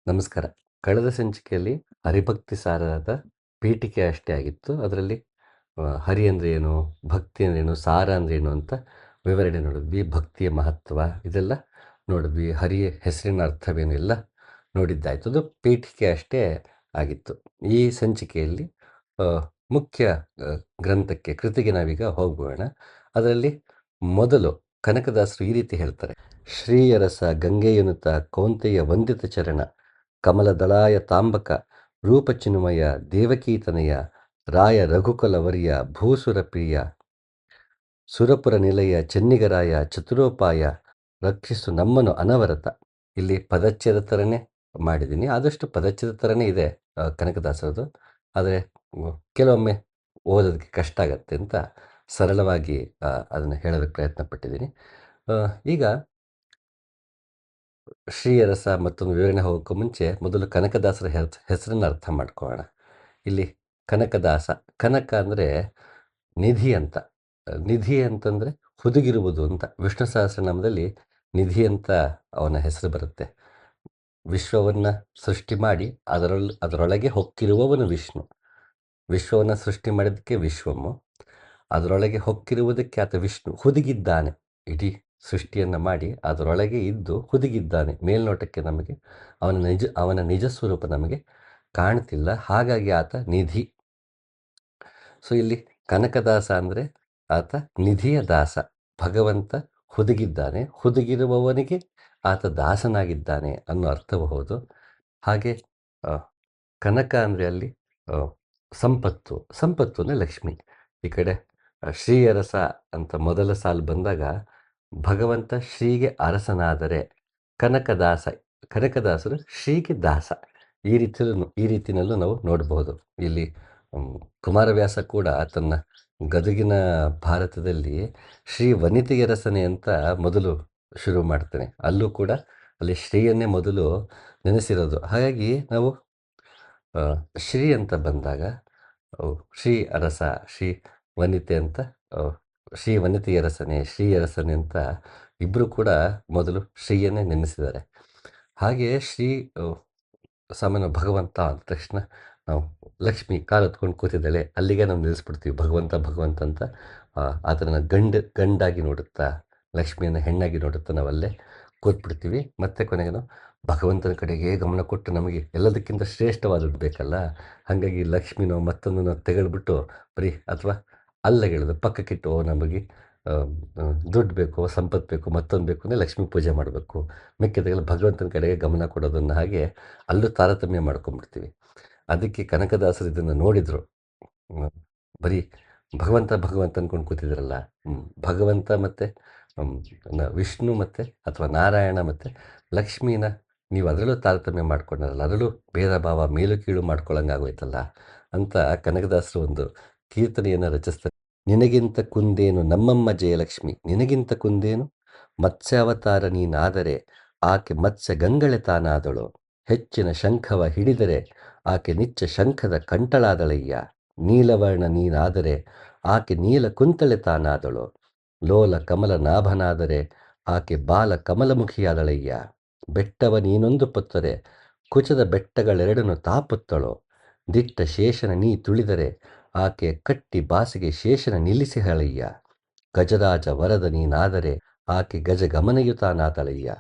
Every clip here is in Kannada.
ನಮಸ್ಕಾರ. ಕಳೆದ ಸಂಚಿಕೆಯಲ್ಲಿ ಹರಿಭಕ್ತಿ ಸಾರದ ಪೀಠಿಕೆ ಅಷ್ಟೇ ಆಗಿತ್ತು. ಅದರಲ್ಲಿ ಹರಿ ಅಂದರೆ ಏನು, ಭಕ್ತಿ ಅಂದ್ರೇನು, ಸಾರ ಅಂದ್ರೇನು ಅಂತ ವಿವರಣೆ ನೋಡಿದ್ವಿ. ಭಕ್ತಿಯ ಮಹತ್ವ ಇದೆಲ್ಲ ನೋಡಿದ್ವಿ. ಹರಿಯ ಹೆಸರಿನ ಅರ್ಥವೇನು ಎಲ್ಲ ನೋಡಿದ್ದಾಯ್ತು. ಅದು ಪೀಠಿಕೆ ಅಷ್ಟೇ ಆಗಿತ್ತು. ಈ ಸಂಚಿಕೆಯಲ್ಲಿ ಮುಖ್ಯ ಗ್ರಂಥಕ್ಕೆ, ಕೃತಿಗೆ ನಾವೀಗ ಹೋಗೋಣ. ಅದರಲ್ಲಿ ಮೊದಲು ಕನಕದಾಸರು ಈ ರೀತಿ ಹೇಳ್ತಾರೆ: ಶ್ರೀಯರಸ ಗಂಗೆಯನುತ ಕೌಂತೆಯ ವಂದಿತ ಚರಣ, ಕಮಲದಳಾಯ ತಾಂಬಕ ರೂಪಚಿನ್ಮಯ ದೇವಕೀತನಯ, ರಾಯ ರಘುಕುಲವರ್ಯ ಭೂಸುರ ಪ್ರಿಯ, ಸುರಪುರ ನಿಲಯ ಚೆನ್ನಿಗರಾಯ ಚತುರೋಪಾಯ, ರಕ್ಷಿಸು ನಮ್ಮನು ಅನವರತ. ಇಲ್ಲಿ ಪದಚ್ಛೇದ ಥರನೇ ಮಾಡಿದ್ದೀನಿ. ಆದಷ್ಟು ಪದಚ್ಛೇದ ಥರನೇ ಇದೆ ಕನಕದಾಸರದು. ಆದರೆ ಕೆಲವೊಮ್ಮೆ ಓದೋದಕ್ಕೆ ಕಷ್ಟ ಆಗತ್ತೆ ಅಂತ ಸರಳವಾಗಿ ಅದನ್ನು ಹೇಳೋದಕ್ಕೆ ಪ್ರಯತ್ನ ಪಟ್ಟಿದ್ದೀನಿ. ಈಗ ಶ್ರೀಯರಸ ಮತ್ತೊಂದು ವಿವರಣೆ ಹೋಗೋಕ್ಕೂ ಮುಂಚೆ ಮೊದಲು ಕನಕದಾಸರ ಹೆಸರನ್ನು ಅರ್ಥ ಮಾಡ್ಕೊಳ್ಳೋಣ. ಇಲ್ಲಿ ಕನಕದಾಸ, ಕನಕ ಅಂದರೆ ನಿಧಿ ಅಂತ. ನಿಧಿ ಅಂತಂದರೆ ಹುದುಗಿರುವುದು ಅಂತ. ವಿಷ್ಣು ಸಹಸ್ರನಾಮದಲ್ಲಿ ನಿಧಿ ಅಂತ ಅವನ ಹೆಸರು ಬರುತ್ತೆ. ವಿಶ್ವವನ್ನು ಸೃಷ್ಟಿ ಮಾಡಿ ಅದರೊಳಗೆ ಹೊಕ್ಕಿರುವವನು ವಿಷ್ಣು. ವಿಶ್ವವನ್ನು ಸೃಷ್ಟಿ ಮಾಡಿದ್ದಕ್ಕೆ ವಿಶ್ವము, ಅದರೊಳಗೆ ಹೊಕ್ಕಿರುವುದಕ್ಕೆ ಆತ ವಿಷ್ಣು. ಹುದುಗಿದ್ದಾನೆ, ಇಡೀ ಸೃಷ್ಟಿಯನ್ನು ಮಾಡಿ ಅದರೊಳಗೆ ಇದ್ದು ಹುದುಗಿದ್ದಾನೆ. ಮೇಲ್ನೋಟಕ್ಕೆ ನಮಗೆ ಅವನ ನಿಜ ಸ್ವರೂಪ ನಮಗೆ ಕಾಣ್ತಿಲ್ಲ, ಹಾಗಾಗಿ ಆತ ನಿಧಿ. ಸೊ ಇಲ್ಲಿ ಕನಕದಾಸ ಅಂದರೆ ಆತ ನಿಧಿಯ ದಾಸ. ಭಗವಂತ ಹುದುಗಿದ್ದಾನೆ, ಹುದುಗಿರುವವನಿಗೆ ಆತ ದಾಸನಾಗಿದ್ದಾನೆ ಅನ್ನೋ ಅರ್ಥಬಹುದು. ಹಾಗೆ ಕನಕ ಅಂದರೆ ಅಲ್ಲಿ ಸಂಪತ್ತು, ಸಂಪತ್ತು ಅಂದರೆ ಲಕ್ಷ್ಮಿ. ಈ ಕಡೆ ಶ್ರೀಯರಸ ಅಂತ ಮೊದಲ ಸಾಲು ಬಂದಾಗ ಭಗವಂತ ಶ್ರೀಗೆ ಅರಸನಾದರೆ ಕನಕದಾಸರು ಶ್ರೀಗೆ ದಾಸ. ಈ ರೀತಿಯಲ್ಲೂ ನಾವು ನೋಡಬಹುದು. ಇಲ್ಲಿ ಕುಮಾರವ್ಯಾಸ ಕೂಡ ತನ್ನ ಗದಗಿನ ಭಾರತದಲ್ಲಿ ಶ್ರೀ ವನಿತೆಯರಸನೆ ಅಂತ ಮೊದಲು ಶುರು ಮಾಡ್ತಾನೆ. ಅಲ್ಲೂ ಕೂಡ ಅಲ್ಲಿ ಶ್ರೀಯನ್ನೇ ಮೊದಲು ನೆನೆಸಿರೋದು. ಹಾಗಾಗಿ ನಾವು ಶ್ರೀ ಅಂತ ಬಂದಾಗ ಶ್ರೀ ಅರಸ, ಶ್ರೀ ವನಿತೆ ಅಂತ, ಶ್ರೀ ವನಿತೆಯರಸನೆ, ಶ್ರೀಯರಸನೆ ಅಂತ ಇಬ್ಬರು ಕೂಡ ಮೊದಲು ಶ್ರೀಯನ್ನೇ ನೆನೆಸಿದ್ದಾರೆ. ಹಾಗೆಯೇ ಶ್ರೀ ಸಾಮಾನ್ಯ ಭಗವಂತ ಅಂದ ತಕ್ಷಣ ನಾವು ಲಕ್ಷ್ಮಿ ಕಾಲು ಹೊತ್ಕೊಂಡು ಕೂತಿದ್ದಾಳೆ, ಅಲ್ಲಿಗೆ ನಾವು ನಿಲ್ಲಿಸ್ಬಿಡ್ತೀವಿ. ಭಗವಂತ ಅಂತ ಆತನ ಗಂಡಾಗಿ ನೋಡುತ್ತಾ, ಲಕ್ಷ್ಮಿಯನ್ನು ಹೆಣ್ಣಾಗಿ ನೋಡುತ್ತಾ ನಾವಲ್ಲೇ ಕೂತ್ಬಿಡ್ತೀವಿ. ಮತ್ತೆ ಕೊನೆಗೆ ನಾವು ಭಗವಂತನ ಕಡೆಗೆ ಗಮನ ಕೊಟ್ಟು ನಮಗೆ ಎಲ್ಲದಕ್ಕಿಂತ ಶ್ರೇಷ್ಠವಾದದ್ದು ಬೇಕಲ್ಲ. ಹಾಗಾಗಿ ಲಕ್ಷ್ಮಿನೋ ಮತ್ತೊಂದನ್ನು ತೆಗೆದುಬಿಟ್ಟು ಬರೀ ಅಥವಾ ಅಲ್ಲಗೆಳೆದು ಪಕ್ಕಕ್ಕಿಟ್ಟು ನಮಗೆ ದುಡ್ಡು ಬೇಕು, ಸಂಪತ್ತು ಬೇಕು, ಮತ್ತೊಂದು ಬೇಕು ಅಂದರೆ ಲಕ್ಷ್ಮೀ ಪೂಜೆ ಮಾಡಬೇಕು, ಮಿಕ್ಕಿದಾಗೆಲ್ಲ ಭಗವಂತನ ಕಡೆಗೆ ಗಮನ ಕೊಡೋದನ್ನು ಹಾಗೆ ಅಲ್ಲೂ ತಾರತಮ್ಯ ಮಾಡ್ಕೊಂಡ್ಬಿಡ್ತೀವಿ. ಅದಕ್ಕೆ ಕನಕದಾಸರು ಇದನ್ನು ನೋಡಿದರು. ಬರೀ ಭಗವಂತ ಅಂದ್ಕೊಂಡು ಕೂತಿದ್ರಲ್ಲ, ಭಗವಂತ ಮತ್ತು ವಿಷ್ಣು ಮತ್ತು ಅಥವಾ ನಾರಾಯಣ ಮತ್ತು ಲಕ್ಷ್ಮೀನ ನೀವು ಅದರಲ್ಲೂ ತಾರತಮ್ಯ ಮಾಡ್ಕೊಂಡರಲ್ಲ, ಅದರಲ್ಲೂ ಭೇದ ಭಾವ ಮೇಲು ಕೀಳು ಮಾಡ್ಕೊಳ್ಳೋಂಗಾಗೋಯ್ತಲ್ಲ ಅಂತ ಕನಕದಾಸರು ಒಂದು ಕೀರ್ತನೆಯನ್ನು ರಚಿಸ್ತಾರೆ. ನಿನಗಿಂತ ಕುಂದೇನು ನಮ್ಮಮ್ಮ ಜಯಲಕ್ಷ್ಮಿ, ನಿನಗಿಂತ ಕುಂದೇನು ಮತ್ಸ್ಯಾವತಾರ ನೀನಾದರೆ ಆಕೆ ಮತ್ಸ್ಯ ಗಂಗಳೆ ತಾನಾದಳು, ಹೆಚ್ಚಿನ ಶಂಖವ ಹಿಡಿದರೆ ಆಕೆ ನಿಚ್ಚ ಶಂಖದ ಕಂಠಳಾದಳಯ್ಯ, ನೀಲವರ್ಣ ನೀನಾದರೆ ಆಕೆ ನೀಲ ಕುಂತಳೆ ತಾನಾದಳು, ಲೋಲ ಕಮಲ ನಾಭನಾದರೆ ಆಕೆ ಬಾಲ ಕಮಲಮುಖಿಯಾದಳಯ್ಯ, ಬೆಟ್ಟವ ನೀನೊಂದು ಪೊತ್ತರೆ ಕುಚದ ಬೆಟ್ಟಗಳೆರಡನ್ನು ತಾಪುತ್ತಳೋ, ದಿಟ್ಟ ಶೇಷನ ನೀ ತುಳಿದರೆ ಆಕೆ ಕಟ್ಟಿ ಬಾಸಿಗೆ ಶೇಷನ ನಿಲ್ಲಿಸಿ ಹಳಯ್ಯ, ಗಜರಾಜ ವರದ ನೀನಾದರೆ ಆಕೆ ಗಜ ಗಮನಯುತಾನಾದಳಯ್ಯ,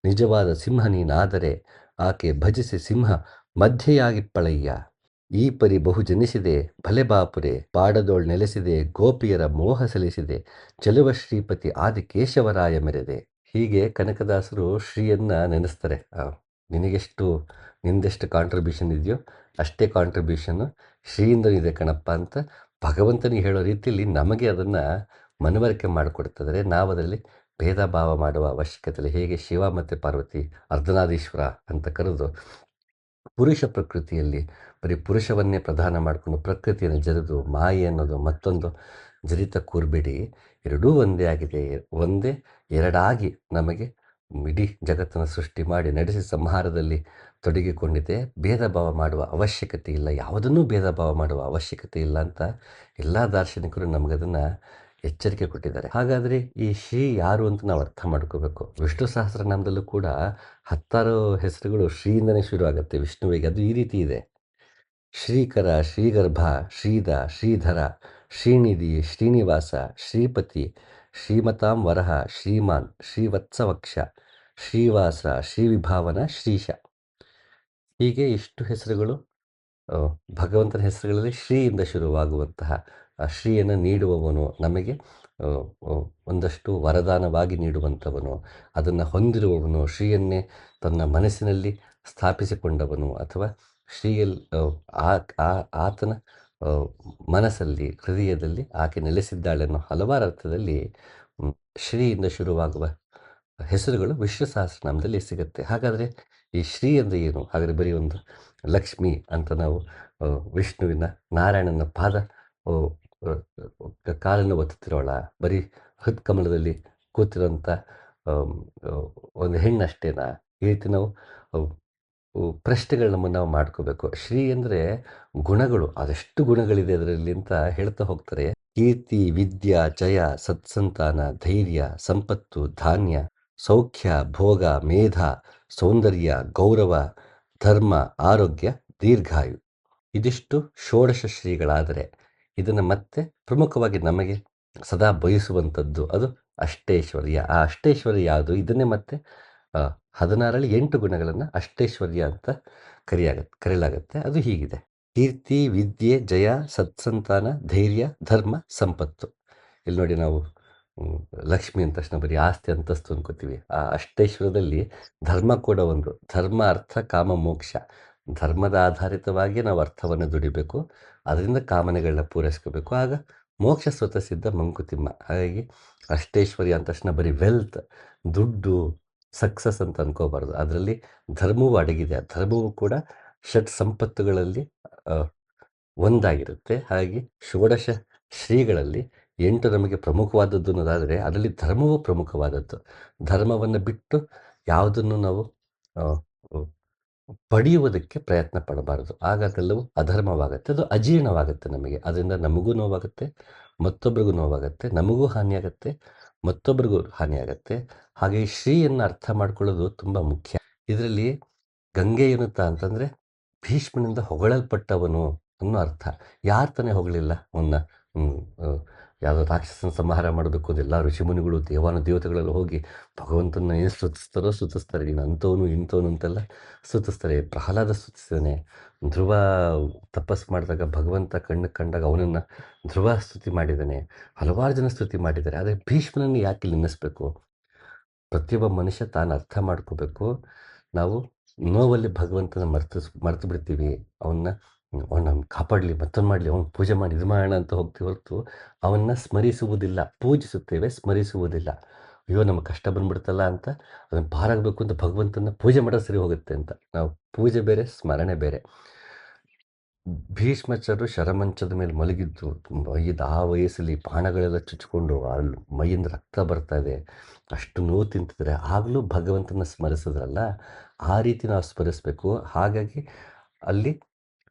ನಿಜವಾದ ಸಿಂಹ ನೀನಾದರೆ ಆಕೆ ಭಜಿಸಿ ಸಿಂಹ ಮಧ್ಯೆಯಾಗಿಪ್ಪಳಯ್ಯ, ಈ ಪರಿ ಬಹು ಜನಿಸಿದೆ ಭಲೆ ಬಾಪುರೆ, ಪಾಡದೋಳ್ ನೆಲೆಸಿದೆ ಗೋಪಿಯರ ಮೋಹ ಸಲಿಸಿದೆ, ಚೆಲುವ ಶ್ರೀಪತಿ ಆದಿ ಕೇಶವರಾಯ ಮೆರೆದೆ. ಹೀಗೆ ಕನಕದಾಸರು ಶ್ರೀಯನ್ನ ನೆನೆಸ್ತಾರೆ. ನಿಂದೆಷ್ಟು ಕಾಂಟ್ರಿಬ್ಯೂಷನ್ ಇದೆಯೋ ಅಷ್ಟೇ ಕಾಂಟ್ರಿಬ್ಯೂಷನ್ನು ಶ್ರೀಯಿಂದ ಇದೆ ಕಣಪ್ಪ ಅಂತ ಭಗವಂತನಿಗೆ ಹೇಳೋ ರೀತಿಯಲ್ಲಿ ನಮಗೆ ಅದನ್ನು ಮನವರಿಕೆ ಮಾಡಿಕೊಡ್ತಿದ್ದಾರೆ. ನಾವು ಅದರಲ್ಲಿ ಭೇದ ಭಾವ ಮಾಡುವ ಅವಶ್ಯಕತೆ ಇಲ್ಲ. ಹೇಗೆ ಶಿವ ಮತ್ತು ಪಾರ್ವತಿ ಅರ್ಧನಾದೀಶ್ವರ ಅಂತ ಕರೆದು ಪುರುಷ ಪ್ರಕೃತಿಯಲ್ಲಿ ಬರೀ ಪುರುಷವನ್ನೇ ಪ್ರಧಾನ ಮಾಡಿಕೊಂಡು ಪ್ರಕೃತಿಯನ್ನು ಜರಿದು ಮಾಯೆ ಅನ್ನೋದು ಮತ್ತೊಂದು ಜರಿತ ಕೂರ್ಬೇಡಿ, ಎರಡೂ ಒಂದೇ ಆಗಿದೆ, ಒಂದೇ ಎರಡಾಗಿ ನಮಗೆ ಇಡೀ ಜಗತ್ತನ್ನು ಸೃಷ್ಟಿ ಮಾಡಿ ನಡೆಸಿ ಸಂಹಾರದಲ್ಲಿ ತೊಡಗಿಕೊಂಡಿದೆ. ಭೇದ ಭಾವ ಮಾಡುವ ಅವಶ್ಯಕತೆ ಇಲ್ಲ, ಯಾವುದನ್ನೂ ಭೇದ ಭಾವ ಮಾಡುವ ಅವಶ್ಯಕತೆ ಇಲ್ಲ ಅಂತ ಎಲ್ಲ ದಾರ್ಶನಿಕರು ನಮಗದನ್ನು ಎಚ್ಚರಿಕೆ ಕೊಟ್ಟಿದ್ದಾರೆ. ಹಾಗಾದರೆ ಈ ಶ್ರೀ ಯಾರು ಅಂತ ನಾವು ಅರ್ಥ ಮಾಡ್ಕೋಬೇಕು. ವಿಷ್ಣು ಸಹಸ್ರನಾಮದಲ್ಲೂ ಕೂಡ 10 ಹೆಸರುಗಳು ಶ್ರೀಯಿಂದನೇ ಶುರು ಆಗುತ್ತೆ ವಿಷ್ಣುವಿಗೆ. ಅದು ಈ ರೀತಿ ಇದೆ: ಶ್ರೀಕರ, ಶ್ರೀಗರ್ಭ, ಶ್ರೀಧ, ಶ್ರೀಧರ, ಶ್ರೀನಿಧಿ, ಶ್ರೀನಿವಾಸ, ಶ್ರೀಪತಿ, ಶ್ರೀಮತಾಂ ವರಹ, ಶ್ರೀಮಾನ್, ಶ್ರೀವತ್ಸವಕ್ಷ, ಶ್ರೀವಾಸ, ಶ್ರೀವಿಭಾವನ, ಶ್ರೀಶ. ಹೀಗೆ ಇಷ್ಟು ಹೆಸರುಗಳು ಭಗವಂತನ ಹೆಸರುಗಳಲ್ಲಿ ಶ್ರೀಯಿಂದ ಶುರುವಾಗುವಂತಹ ಶ್ರೀಯನ್ನು ನೀಡುವವನು, ನಮಗೆ ಒಂದಷ್ಟು ವರದಾನವಾಗಿ ನೀಡುವಂಥವನು, ಅದನ್ನು ಹೊಂದಿರುವವನು, ಶ್ರೀಯನ್ನೇ ತನ್ನ ಮನಸ್ಸಿನಲ್ಲಿ ಸ್ಥಾಪಿಸಿಕೊಂಡವನು, ಅಥವಾ ಶ್ರೀಯಲ್ಲಿ ಆತನ ಮನಸ್ಸಲ್ಲಿ, ಹೃದಯದಲ್ಲಿ ಆಕೆ ನೆಲೆಸಿದ್ದಾಳೆ ಅನ್ನೋ ಹಲವಾರು ಅರ್ಥದಲ್ಲಿ ಶ್ರೀಯಿಂದ ಶುರುವಾಗುವ ಹೆಸರುಗಳು ವಿಷ್ಣು ಸಹಸ್ರನಾಮದಲ್ಲಿ ಸಿಗುತ್ತೆ. ಹಾಗಾದರೆ ಈ ಶ್ರೀ ಅಂದರೆ ಏನು? ಹಾಗಾದರೆ ಬರೀ ಒಂದು ಲಕ್ಷ್ಮಿ ಅಂತ ನಾವು ವಿಷ್ಣುವಿನ, ನಾರಾಯಣನ ಪಾದ ಕಾಲನ್ನು ಒತ್ತುತ್ತಿರೋಳ, ಬರೀ ಹೃತ್ಕಮಲದಲ್ಲಿ ಕೂತಿರೋಂಥ ಒಂದು ಹೆಣ್ಣಷ್ಟೇನಾ? ಈ ರೀತಿ ನಾವು ಪ್ರಶ್ನೆಗಳನ್ನ ನಾವು ಮಾಡ್ಕೋಬೇಕು. ಶ್ರೀ ಅಂದರೆ ಗುಣಗಳು, ಅದೆಷ್ಟು ಗುಣಗಳಿದೆ ಅದರಲ್ಲಿ ಅಂತ ಹೇಳ್ತಾ ಹೋಗ್ತಾರೆ. ಕೀರ್ತಿ, ವಿದ್ಯಾ, ಜಯ, ಸತ್ಸಂತಾನ, ಧೈರ್ಯ, ಸಂಪತ್ತು, ಧಾನ್ಯ, ಸೌಖ್ಯ, ಭೋಗ, ಮೇಧ, ಸೌಂದರ್ಯ, ಗೌರವ, ಧರ್ಮ, ಆರೋಗ್ಯ, ದೀರ್ಘಾಯು. ಇದಿಷ್ಟು ಷೋಡಶ ಶ್ರೀಗಳಾದರೆ, ಇದನ್ನು ಮತ್ತೆ ಪ್ರಮುಖವಾಗಿ ನಮಗೆ ಸದಾ ಬಯಸುವಂಥದ್ದು ಅದು ಅಷ್ಟೈಶ್ವರ್ಯ. ಆ ಅಷ್ಟೈಶ್ವರ್ಯ ಯಾವುದು? ಇದನ್ನೇ ಮತ್ತೆ 16ರಲ್ಲಿ 8 ಗುಣಗಳನ್ನು ಅಷ್ಟೈಶ್ವರ್ಯ ಅಂತ ಕರೆಯಲಾಗತ್ತೆ. ಅದು ಹೀಗಿದೆ: ಕೀರ್ತಿ, ವಿದ್ಯೆ, ಜಯ, ಸತ್ಸಂತಾನ, ಧೈರ್ಯ, ಧರ್ಮ, ಸಂಪತ್ತು. ಇಲ್ಲಿ ನೋಡಿ, ನಾವು ಲಕ್ಷ್ಮಿ ಅಂದ ತಕ್ಷಣ ಬರೀ ಆಸ್ತಿ ಅಂತಸ್ತು ಅನ್ಕೋತೀವಿ. ಆ ಅಷ್ಟೈಶ್ವರ್ಯದಲ್ಲಿ ಧರ್ಮ ಕೂಡ ಒಂದು. ಧರ್ಮ, ಅರ್ಥ, ಕಾಮ, ಮೋಕ್ಷ. ಧರ್ಮದ ಆಧಾರಿತವಾಗಿ ನಾವು ಅರ್ಥವನ್ನು ದುಡಿಬೇಕು, ಅದರಿಂದ ಕಾಮನೆಗಳನ್ನ ಪೂರೈಸ್ಕೋಬೇಕು, ಆಗ ಮೋಕ್ಷ ಸ್ವತಃ ಸಿದ್ಧ ಮಂಕುತಿಮ್ಮ. ಹಾಗಾಗಿ ಅಷ್ಟೈಶ್ವರ್ಯ ಅಂದ ತಕ್ಷಣ ಬರೀ ವೆಲ್ತ್, ದುಡ್ಡು, ಸಕ್ಸಸ್ ಅಂತ ಅನ್ಕೋಬಾರ್ದು. ಅದರಲ್ಲಿ ಧರ್ಮವೂ ಅಡಗಿದೆ. ಧರ್ಮವೂ ಕೂಡ ಷಟ್ ಸಂಪತ್ತುಗಳಲ್ಲಿ ಒಂದಾಗಿರುತ್ತೆ. ಹಾಗೆ ಷೋಡಶ ಶ್ರೀಗಳಲ್ಲಿ 8 ನಮಗೆ ಪ್ರಮುಖವಾದದ್ದು ಅನ್ನೋದಾದರೆ, ಅದರಲ್ಲಿ ಧರ್ಮವೂ ಪ್ರಮುಖವಾದದ್ದು. ಧರ್ಮವನ್ನು ಬಿಟ್ಟು ಯಾವುದನ್ನು ನಾವು ಪಡೆಯುವುದಕ್ಕೆ ಪ್ರಯತ್ನ ಪಡಬಾರದು. ಆಗ ಅದೆಲ್ಲವೂ ಅಧರ್ಮವಾಗುತ್ತೆ, ಅದು ಅಜೀರ್ಣವಾಗುತ್ತೆ ನಮಗೆ. ಅದರಿಂದ ನಮಗೂ ನೋವಾಗುತ್ತೆ, ಮತ್ತೊಬ್ಬರಿಗೂ ನೋವಾಗುತ್ತೆ, ನಮಗೂ ಹಾನಿಯಾಗತ್ತೆ, ಮತ್ತೊಬ್ಬರಿಗೂ ಹಾನಿಯಾಗತ್ತೆ. ಹಾಗೆ ಶ್ರೀಯನ್ನು ಅರ್ಥ ಮಾಡ್ಕೊಳ್ಳೋದು ತುಂಬ ಮುಖ್ಯ. ಇದರಲ್ಲಿ ಗಂಗೆ ಎನ್ನುತ್ತಾ ಅಂತಂದರೆ ಭೀಷ್ಮನಿಂದ ಹೊಗಳಲ್ಪಟ್ಟವನು ಅನ್ನೋ ಅರ್ಥ. ಯಾರು ತಾನೇ ಹೊಗಳಿಲ್ಲ ಅವನ್ನ? ಯಾವುದೋ ರಾಕ್ಷಸನ ಸಂಹಾರ ಮಾಡಬೇಕು ಅಂತ ಎಲ್ಲ ಋಷಿಮುನಿಗಳು, ದೇವತೆಗಳೆಲ್ಲ ಹೋಗಿ ಭಗವಂತನ ಏನು ಸ್ತುತಿಸ್ತಾರೆ. ನೀನು ಅಂಥವನು ಇಂಥವನು ಅಂತೆಲ್ಲ ಸ್ತುತಿಸ್ತಾರೆ. ಪ್ರಹ್ಲಾದ ಸ್ತುತಿಸ್ತಾನೆ. ಧ್ರುವ ತಪಸ್ಸು ಮಾಡಿದಾಗ ಭಗವಂತ ಕಂಡಾಗ ಅವನನ್ನು ಧ್ರುವ ಸ್ತುತಿ ಮಾಡಿದ್ದಾನೆ. ಹಲವಾರು ಜನ ಸ್ತುತಿ ಮಾಡಿದ್ದಾರೆ. ಆದರೆ ಭೀಷ್ಮನನ್ನು ಯಾಕೆ ನಿಲ್ಲಿಸಬೇಕು? ಪ್ರತಿಯೊಬ್ಬ ಮನುಷ್ಯ ತಾನು ಅರ್ಥ ಮಾಡ್ಕೋಬೇಕು. ನಾವು ನೋವಲ್ಲಿ ಭಗವಂತನ ಮರೆತು ಬಿಡ್ತೀವಿ. ಅವನ್ನ ಕಾಪಾಡಲಿ, ಮತ್ತೊಂದು ಮಾಡಲಿ, ಅವನು ಪೂಜೆ ಮಾಡಿ ಇದು ಮಾಡೋಣ ಅಂತ ಹೋಗ್ತೀವಿ ಹೊರತು ಅವನ್ನ ಸ್ಮರಿಸುವುದಿಲ್ಲ. ಪೂಜಿಸುತ್ತೇವೆ, ಸ್ಮರಿಸುವುದಿಲ್ಲ. ಅಯ್ಯೋ ನಮಗೆ ಕಷ್ಟ ಬಂದ್ಬಿಡ್ತಲ್ಲ ಅಂತ ಅದನ್ನು ಪಾರಾಗಬೇಕು ಅಂತ ಭಗವಂತನ ಪೂಜೆ ಮಾಡೋದು ಸರಿ ಹೋಗುತ್ತೆ ಅಂತ. ನಾವು ಪೂಜೆ ಬೇರೆ, ಸ್ಮರಣೆ ಬೇರೆ. ಭೀಷ್ಮಾಚಾರ್ಯರು ಶರಮಂಚದ ಮೇಲೆ ಮಲಗಿದ್ದು, ಆ ವಯಸ್ಸಲ್ಲಿ ಬಾಣಗಳೆಲ್ಲ ಚುಚ್ಕೊಂಡು ಅಲ್ಲಿ ಮೈಯಿಂದ ರಕ್ತ ಬರ್ತಾ ಇದೆ, ಅಷ್ಟು ನೋವು ತಿಂತಿದ್ರೆ ಆಗಲೂ ಭಗವಂತನ ಸ್ಮರಿಸಿದ್ರಲ್ಲ, ಆ ರೀತಿ ನಾವು ಸ್ಮರಿಸಬೇಕು. ಹಾಗಾಗಿ ಅಲ್ಲಿ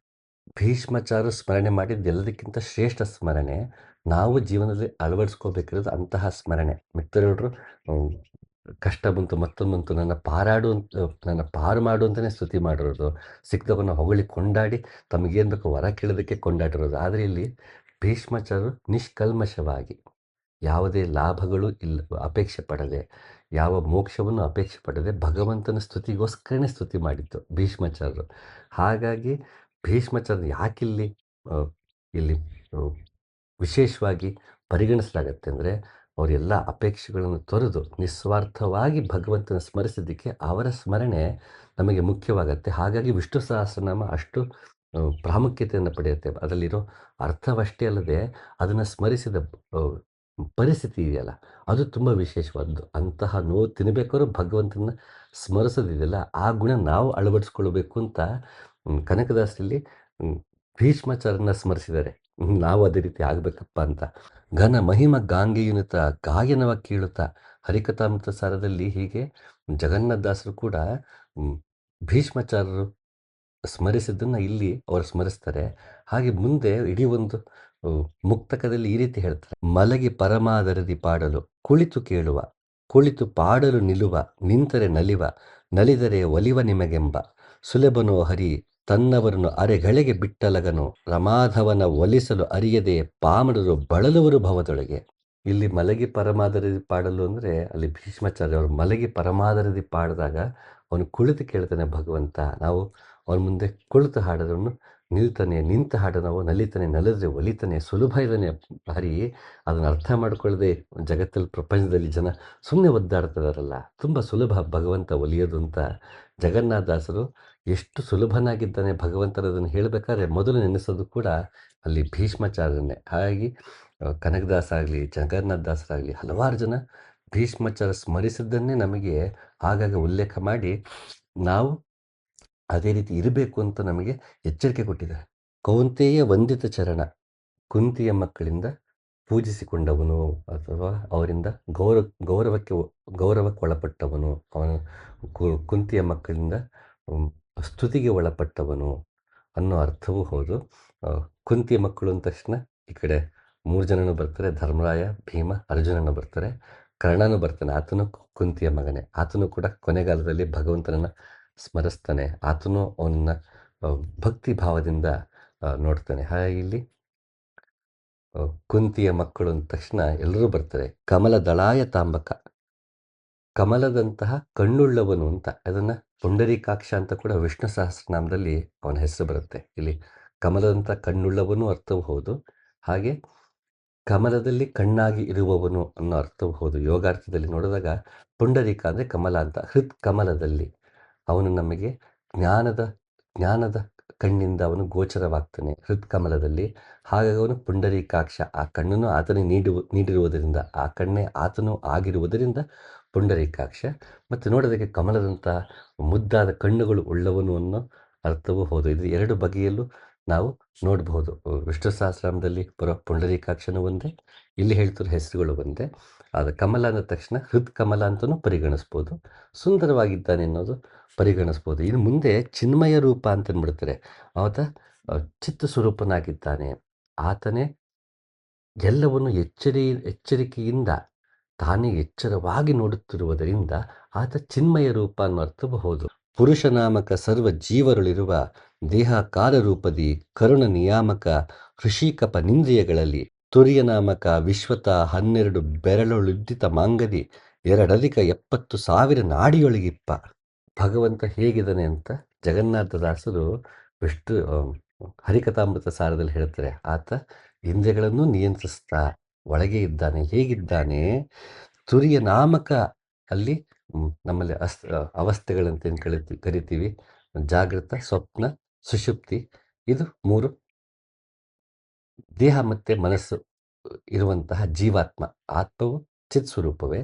ಭೀಷ್ಮಾಚಾರ್ಯರು ಸ್ಮರಣೆ ಮಾಡಿದ್ದು ಎಲ್ಲದಕ್ಕಿಂತ ಶ್ರೇಷ್ಠ ಸ್ಮರಣೆ. ನಾವು ಜೀವನದಲ್ಲಿ ಅಳವಡಿಸ್ಕೋಬೇಕಿರೋದು ಅಂತಹ ಸ್ಮರಣೆ. ಮಿತ್ರರು ಕಷ್ಟ ಬಂತು, ಮತ್ತೊಂದು ಬಂತು, ನನ್ನ ಪಾರು ಮಾಡು ಅಂತಲೇ ಸ್ತುತಿ ಮಾಡಿರೋದು. ಸಿಕ್ಕಿದವನ್ನ ಹೊಗಳಿ ಕೊಂಡಾಡಿ ತಮಗೇನು ಬೇಕು ವರ ಕೇಳೋದಕ್ಕೆ ಕೊಂಡಾಡಿರೋದು. ಆದರೆ ಇಲ್ಲಿ ಭೀಷ್ಮಾಚಾರ್ಯರು ನಿಷ್ಕಲ್ಮಶವಾಗಿ, ಯಾವುದೇ ಲಾಭಗಳು ಅಪೇಕ್ಷೆ ಪಡದೆ, ಯಾವ ಮೋಕ್ಷವನ್ನು ಅಪೇಕ್ಷೆ ಪಡದೆ ಭಗವಂತನ ಸ್ತುತಿಗೋಸ್ಕರನೇ ಸ್ತುತಿ ಮಾಡಿತ್ತು ಭೀಷ್ಮಾಚಾರ್ಯರು. ಹಾಗಾಗಿ ಭೀಷ್ಮಾಚಾರ್ಯ ಯಾಕಿಲ್ಲಿ ಇಲ್ಲಿ ವಿಶೇಷವಾಗಿ ಪರಿಗಣಿಸಲಾಗತ್ತೆ ಅಂದರೆ, ಅವರೆಲ್ಲ ಅಪೇಕ್ಷೆಗಳನ್ನು ತೊರೆದು ನಿಸ್ವಾರ್ಥವಾಗಿ ಭಗವಂತನ ಸ್ಮರಿಸಿದ್ದಕ್ಕೆ ಅವರ ಸ್ಮರಣೆ ನಮಗೆ ಮುಖ್ಯವಾಗತ್ತೆ. ಹಾಗಾಗಿ ವಿಷ್ಣು ಸಹಸ್ರನಾಮ ಅಷ್ಟು ಪ್ರಾಮುಖ್ಯತೆಯನ್ನು ಪಡೆಯುತ್ತೆ. ಅದರಲ್ಲಿರೋ ಅರ್ಥವಷ್ಟೇ ಅಲ್ಲದೆ ಅದನ್ನು ಸ್ಮರಿಸಿದ ಪರಿಸ್ಥಿತಿ ಇದೆಯಲ್ಲ, ಅದು ತುಂಬ ವಿಶೇಷವಾದದ್ದು. ಅಂತಹ ನೋವು ತಿನ್ನಬೇಕಾದ್ರೂ ಭಗವಂತನ ಸ್ಮರಿಸೋದಿದೆಯಲ್ಲ, ಆ ಗುಣ ನಾವು ಅಳವಡಿಸ್ಕೊಳ್ಬೇಕು ಅಂತ ಕನಕದಾಸರಲ್ಲಿ ಭೀಷ್ಮಾಚಾರ್ಯನ ಸ್ಮರಿಸಿದ್ದಾರೆ. ನಾವು ಅದೇ ರೀತಿ ಆಗಬೇಕಪ್ಪ ಅಂತ. ಘನ ಮಹಿಮ ಗಾಂಗೆಯುನಿತ ಗಾಯನವ ಕೇಳುತ್ತಾ ಹರಿಕಥಾಮೃತ ಸಾರದಲ್ಲಿ ಹೀಗೆ ಜಗನ್ನಾಥದಾಸರು ಕೂಡ ಭೀಷ್ಮಾಚಾರ್ಯರು ಸ್ಮರಿಸಿದ್ದನ್ನು ಇಲ್ಲಿ ಅವರು ಸ್ಮರಿಸ್ತಾರೆ. ಹಾಗೆ ಮುಂದೆ ಇಡೀ ಒಂದು ಮುಕ್ತಕದಲ್ಲಿ ಈ ರೀತಿ ಹೇಳ್ತಾರೆ: ಮಲಗಿ ಪರಮಾದರದಿ ಪಾಡಲು ಕುಳಿತು ಕೇಳುವ, ಕುಳಿತು ಪಾಡಲು ನಿಲುವ, ನಿಂತರೆ ನಲಿವ, ನಲಿದರೆ ಒಲಿವ ನಿಮಗೆಂಬ ಸುಲಭನೋ ಹರಿ ತನ್ನವರನ್ನು ಅರೆಗಳಿಗೆ ಬಿಟ್ಟಲಗನು ರಮಾಧವನ ಒಲಿಸಲು ಅರಿಯದೆ ಪಾಮರರು ಬಳಲುವರು ಭವದೊಳಗೆ. ಇಲ್ಲಿ ಮಲಗಿ ಪರಮಾದರದಿ ಪಾಡಲು ಅಂದರೆ ಅಲ್ಲಿ ಭೀಷ್ಮಾಚಾರ್ಯ ಅವರು ಮಲಗಿ ಪರಮಾದರದಿ ಪಾಡಿದಾಗ ಅವನು ಕುಳಿತು ಕೇಳ್ತಾನೆ ಭಗವಂತ. ನಾವು ಅವನ ಮುಂದೆ ಕುಳಿತು ಹಾಡೋದನ್ನು ನಿಲ್ತಾನೆ, ನಿಂತ ಹಾಡು ನಾವು ನಲಿತಾನೆ, ನಲಿದ್ರೆ ಒಲಿತಾನೆ, ಸುಲಭ ಇದ್ದಾನೆ ಹರಿ. ಅದನ್ನು ಅರ್ಥ ಮಾಡ್ಕೊಳ್ಳದೆ ಜಗತ್ತಲ್ಲಿ ಪ್ರಪಂಚದಲ್ಲಿ ಜನ ಸುಮ್ಮನೆ ಒದ್ದಾಡ್ತಿದಾರಲ್ಲ, ತುಂಬ ಸುಲಭ ಭಗವಂತ ಒಲಿಯೋದು ಅಂತ ಜಗನ್ನಾಥದಾಸರು ಎಷ್ಟು ಸುಲಭನಾಗಿದ್ದಾನೆ ಭಗವಂತನದನ್ನು ಹೇಳಬೇಕಾದ್ರೆ ಮೊದಲು ನೆನೆಸೋದು ಕೂಡ ಅಲ್ಲಿ ಭೀಷ್ಮಾಚಾರ್ಯನೇ. ಹಾಗಾಗಿ ಕನಕದಾಸ ಆಗಲಿ, ಜಗನ್ನಾಥ ದಾಸರಾಗಲಿ ಹಲವಾರು ಜನ ಭೀಷ್ಮಾಚಾರ್ಯ ಸ್ಮರಿಸಿದ್ದನ್ನೇ ನಮಗೆ ಆಗಾಗ ಉಲ್ಲೇಖ ಮಾಡಿ ನಾವು ಅದೇ ರೀತಿ ಇರಬೇಕು ಅಂತ ನಮಗೆ ಎಚ್ಚರಿಕೆ ಕೊಟ್ಟಿದ್ದಾರೆ. ಕೌಂತೆಯ ವಂದಿತ ಚರಣ, ಕುಂತಿಯ ಮಕ್ಕಳಿಂದ ಪೂಜಿಸಿಕೊಂಡವನು ಅಥವಾ ಅವರಿಂದ ಗೌರವಕ್ಕೆ ಒಳಪಟ್ಟವನು, ಅವನು ಕುಂತಿಯ ಮಕ್ಕಳಿಂದ ಸ್ತುತಿಗೆ ಒಳಪಟ್ಟವನು ಅನ್ನೋ ಅರ್ಥವೂ ಹೌದು. ಕುಂತಿಯ ಮಕ್ಕಳು ಅಂದ ತಕ್ಷಣ ಈ ಕಡೆ 3 ಜನನೂ ಬರ್ತಾರೆ: ಧರ್ಮರಾಯ, ಭೀಮ, ಅರ್ಜುನನು ಬರ್ತಾರೆ, ಕರ್ಣನೂ ಬರ್ತಾನೆ. ಆತನು ಕುಂತಿಯ ಮಗನೇ. ಆತನು ಕೂಡ ಕೊನೆಗಾಲದಲ್ಲಿ ಭಗವಂತನನ್ನು ಸ್ಮರಿಸ್ತಾನೆ. ಆತನು ಅವನನ್ನ ಭಕ್ತಿ ಭಾವದಿಂದ ನೋಡ್ತಾನೆ. ಹಾಗೆ ಇಲ್ಲಿ ಕುಂತಿಯ ಮಕ್ಕಳು ಅಂದ ತಕ್ಷಣ ಎಲ್ಲರೂ ಬರ್ತಾರೆ. ಕಮಲ ದಳಾಯ ತಾಂಬಕ, ಕಮಲದಂತಹ ಕಣ್ಣುಳ್ಳವನು ಅಂತ, ಅದನ್ನು ಪುಂಡರೀಕಾಕ್ಷ ಅಂತ ಕೂಡ ವಿಷ್ಣು ಸಹಸ್ರನಾಮದಲ್ಲಿ ಅವನ ಹೆಸರು ಬರುತ್ತೆ. ಇಲ್ಲಿ ಕಮಲದಂಥ ಕಣ್ಣುಳ್ಳವನು ಅರ್ಥವೂ ಹೌದು, ಹಾಗೆ ಕಮಲದಲ್ಲಿ ಕಣ್ಣಾಗಿ ಇರುವವನು ಅನ್ನೋ ಅರ್ಥವೂ ಹೌದು. ಯೋಗಾರ್ಥದಲ್ಲಿ ನೋಡಿದಾಗ ಪುಂಡರೀಕ ಅಂದರೆ ಕಮಲ ಅಂತ. ಹೃತ್ ಕಮಲದಲ್ಲಿ ಅವನು ನಮಗೆ ಜ್ಞಾನದ ಕಣ್ಣಿಂದ ಅವನು ಗೋಚರವಾಗ್ತಾನೆ ಹೃತ್ಕಮಲದಲ್ಲಿ. ಹಾಗಾಗಿ ಅವನು ಪುಂಡರೀಕಾಕ್ಷ. ಆ ಕಣ್ಣನ್ನು ಆತನೇ ನೀಡಿರುವುದರಿಂದ, ಆ ಕಣ್ಣೇ ಆತನು ಆಗಿರುವುದರಿಂದ ಪುಂಡರೀಕಾಕ್ಷ. ಮತ್ತು ನೋಡೋದಕ್ಕೆ ಕಮಲದಂಥ ಮುದ್ದಾದ ಕಣ್ಣುಗಳು ಉಳ್ಳವನು ಅನ್ನೋ ಅರ್ಥವೂ ಹೌದು. ಇದು 2 ಬಗೆಯಲ್ಲೂ ನಾವು ನೋಡಬಹುದು. ವಿಷ್ಣು ಸಹಸ್ರನಾಮದಲ್ಲಿ ಬರೋ ಪುಂಡರೀಕಾಕ್ಷನೂ ಒಂದೇ, ಇಲ್ಲಿ ಹೇಳ್ತಿರೋ ಹೆಸರುಗಳು ಒಂದೇ. ಆದರೆ ಕಮಲ ಅಂದ ತಕ್ಷಣ ಹೃತ್ಕಮಲ ಅಂತಲೂ ಪರಿಗಣಿಸ್ಬೋದು, ಸುಂದರವಾಗಿದ್ದಾನೆ ಅನ್ನೋದು ಪರಿಗಣಿಸ್ಬೋದು. ಇನ್ನು ಮುಂದೆ ಚಿನ್ಮಯ ರೂಪ ಅಂತ ಅಂದ್ಬಿಡ್ತಾರೆ. ಆತ ಚಿತ್ತ ಸ್ವರೂಪನಾಗಿದ್ದಾನೆ. ಆತನೇ ಎಲ್ಲವನ್ನು ಎಚ್ಚರಿಕೆಯಿಂದ ತಾನೇ ಎಚ್ಚರವಾಗಿ ನೋಡುತ್ತಿರುವುದರಿಂದ ಆತ ಚಿನ್ಮಯ ರೂಪ ಅನ್ನೋ ಅರ್ಥವೂ ಹೌದು. ಪುರುಷನಾಮಕ ಸರ್ವ ಜೀವರುಳಿರುವ ದೇಹ ಕಾಲರೂಪದಿ ಕರುಣ ನಿಯಾಮಕ ಹೃಷಿಕಪನಿಂದ್ರಿಯಗಳಲ್ಲಿ ತುರ್ಯನಾಮಕ ವಿಶ್ವತ 12 ಬೆರಳುಳುದ್ದಿತ ಮಾಂಗದಿ 2,70,000 ನಾಡಿಯೊಳಗಿಪ್ಪ. ಭಗವಂತ ಹೇಗಿದ್ದಾನೆ ಅಂತ ಜಗನ್ನಾಥದಾಸರು ಹರಿಕಥಾಮೃತ ಸಾರದಲ್ಲಿ ಹೇಳ್ತಾರೆ. ಆತ ಇಂದ್ರಿಯಗಳನ್ನು ನಿಯಂತ್ರಿಸ್ತಾ ಒಳಗೆ ಇದ್ದಾನೆ. ಹೇಗಿದ್ದಾನೆ? ತುರಿಯ ನಾಮಕ, ಅಲ್ಲಿ ನಮ್ಮಲ್ಲಿ ಅವಸ್ಥೆಗಳಂತ ಏನು ಕರಿತೀವಿ, ಜಾಗೃತ, ಸ್ವಪ್ನ, ಸುಷುಪ್ತಿ, ಇದು 3 ದೇಹ ಮತ್ತು ಮನಸ್ಸು ಇರುವಂತಹ ಜೀವಾತ್ಮ. ಆತ್ಮವು ಚಿತ್ ಸ್ವರೂಪವೇ,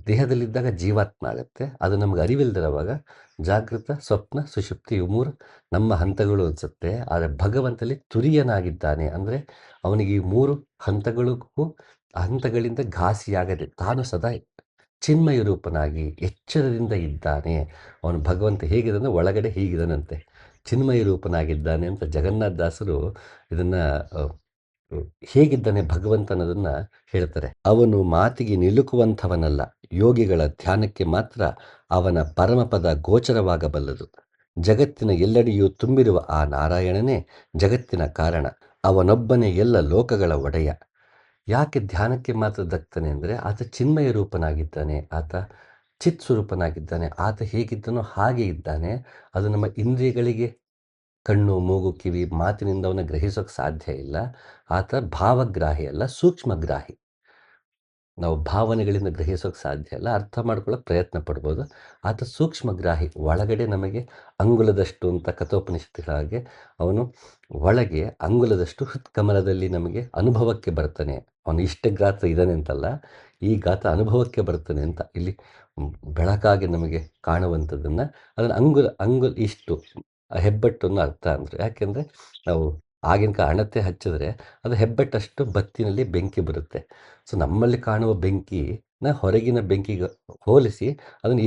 ದೇಹದಲ್ಲಿದ್ದಾಗ ಜೀವಾತ್ಮ ಆಗುತ್ತೆ. ಅದು ನಮ್ಗೆ ಅರಿವಿಲ್ದಿರೋವಾಗ ಜಾಗೃತ, ಸ್ವಪ್ನ, ಸುಷುಪ್ತಿ ಇವು 3 ನಮ್ಮ ಹಂತಗಳು ಅನಿಸುತ್ತೆ. ಆದರೆ ಭಗವಂತಲ್ಲಿ ತುರಿಯನಾಗಿದ್ದಾನೆ ಅಂದರೆ ಅವನಿಗೆ ಈ 3 ಹಂತಗಳಿಂದ ಘಾಸಿಯಾಗದೆ ತಾನು ಸದಾ ಚಿನ್ಮಯ ರೂಪನಾಗಿ ಎಚ್ಚರದಿಂದ ಇದ್ದಾನೆ. ಅವನು ಭಗವಂತ ಹೇಗಿದ್ದಾನೆ, ಒಳಗಡೆ ಹೀಗಿದ್ದಾನಂತೆ, ಚಿನ್ಮಯ ರೂಪನಾಗಿದ್ದಾನೆ ಅಂತ ಜಗನ್ನಾಥದಾಸರು ಇದನ್ನು ಹೇಗಿದ್ದಾನೆ ಭಗವಂತ ಅನ್ನೋದನ್ನ ಹೇಳ್ತಾರೆ. ಅವನು ಮಾತಿಗೆ ನಿಲುಕುವಂಥವನಲ್ಲ, ಯೋಗಿಗಳ ಧ್ಯಾನಕ್ಕೆ ಮಾತ್ರ ಅವನ ಪರಮಪದ ಗೋಚರವಾಗಬಲ್ಲದು. ಜಗತ್ತಿನ ಎಲ್ಲೆಡೆಯೂ ತುಂಬಿರುವ ಆ ನಾರಾಯಣನೇ ಜಗತ್ತಿನ ಕಾರಣ. ಅವನೊಬ್ಬನೇ ಎಲ್ಲ ಲೋಕಗಳ ಒಡೆಯ. ಯಾಕೆ ಧ್ಯಾನಕ್ಕೆ ಮಾತ್ರ ದಕ್ತಾನೆ ಅಂದರೆ ಆತ ಚಿನ್ಮಯ ರೂಪನಾಗಿದ್ದಾನೆ, ಆತ ಚಿತ್ ಸ್ವರೂಪನಾಗಿದ್ದಾನೆ. ಆತ ಹೇಗಿದ್ದಾನೋ ಹಾಗೆ ಇದ್ದಾನೆ. ಅದು ನಮ್ಮ ಇಂದ್ರಿಯಗಳಿಗೆ, ಕಣ್ಣು, ಮೂಗು, ಕಿವಿ, ಮಾತಿನಿಂದ ಅವನ್ನ ಗ್ರಹಿಸೋಕೆ ಸಾಧ್ಯ ಇಲ್ಲ. ಆತ ಭಾವಗ್ರಾಹಿ ಅಲ್ಲ, ಸೂಕ್ಷ್ಮಗ್ರಾಹಿ. ನಾವು ಭಾವನೆಗಳಿಂದ ಗ್ರಹಿಸೋಕೆ ಸಾಧ್ಯ ಇಲ್ಲ, ಅರ್ಥ ಮಾಡ್ಕೊಳ್ಳೋಕೆ ಪ್ರಯತ್ನ ಪಡ್ಬೋದು. ಆತ ಸೂಕ್ಷ್ಮಗ್ರಾಹಿ. ಒಳಗಡೆ ನಮಗೆ ಅಂಗುಲದಷ್ಟು ಅಂತ ಕಥೋಪನಿಷತ್ತುಗಳ ಹಾಗೆ ಅವನು ಒಳಗೆ ಅಂಗುಲದಷ್ಟು ಹೃತ್ಕಮಲದಲ್ಲಿ ನಮಗೆ ಅನುಭವಕ್ಕೆ ಬರ್ತಾನೆ. ಅವನು ಇಷ್ಟ ಗಾತ್ರ ಇದ್ದಾನೆ ಅಂತಲ್ಲ, ಈ ಗಾತ್ರ ಅನುಭವಕ್ಕೆ ಬರ್ತಾನೆ ಅಂತ. ಇಲ್ಲಿ ಬೆಳಕಾಗಿ ನಮಗೆ ಕಾಣುವಂಥದ್ದನ್ನು ಅದನ್ನು ಅಂಗುಲ್ ಇಷ್ಟು ಹೆಬ್ಬೆಟ್ಟು ಅನ್ನೋ ಅರ್ಥ ಅಂದರೆ, ಯಾಕೆಂದರೆ ನಾವು ಆಗಿನ ಅಣತೆ ಹಚ್ಚಿದ್ರೆ ಅದು ಹೆಬ್ಬೆಟ್ಟಷ್ಟು ಬತ್ತಿನಲ್ಲಿ ಬೆಂಕಿ ಬರುತ್ತೆ. ಸೊ ನಮ್ಮಲ್ಲಿ ಕಾಣುವ ಬೆಂಕಿನ ಹೊರಗಿನ ಬೆಂಕಿಗೆ ಹೋಲಿಸಿ ಅದನ್ನು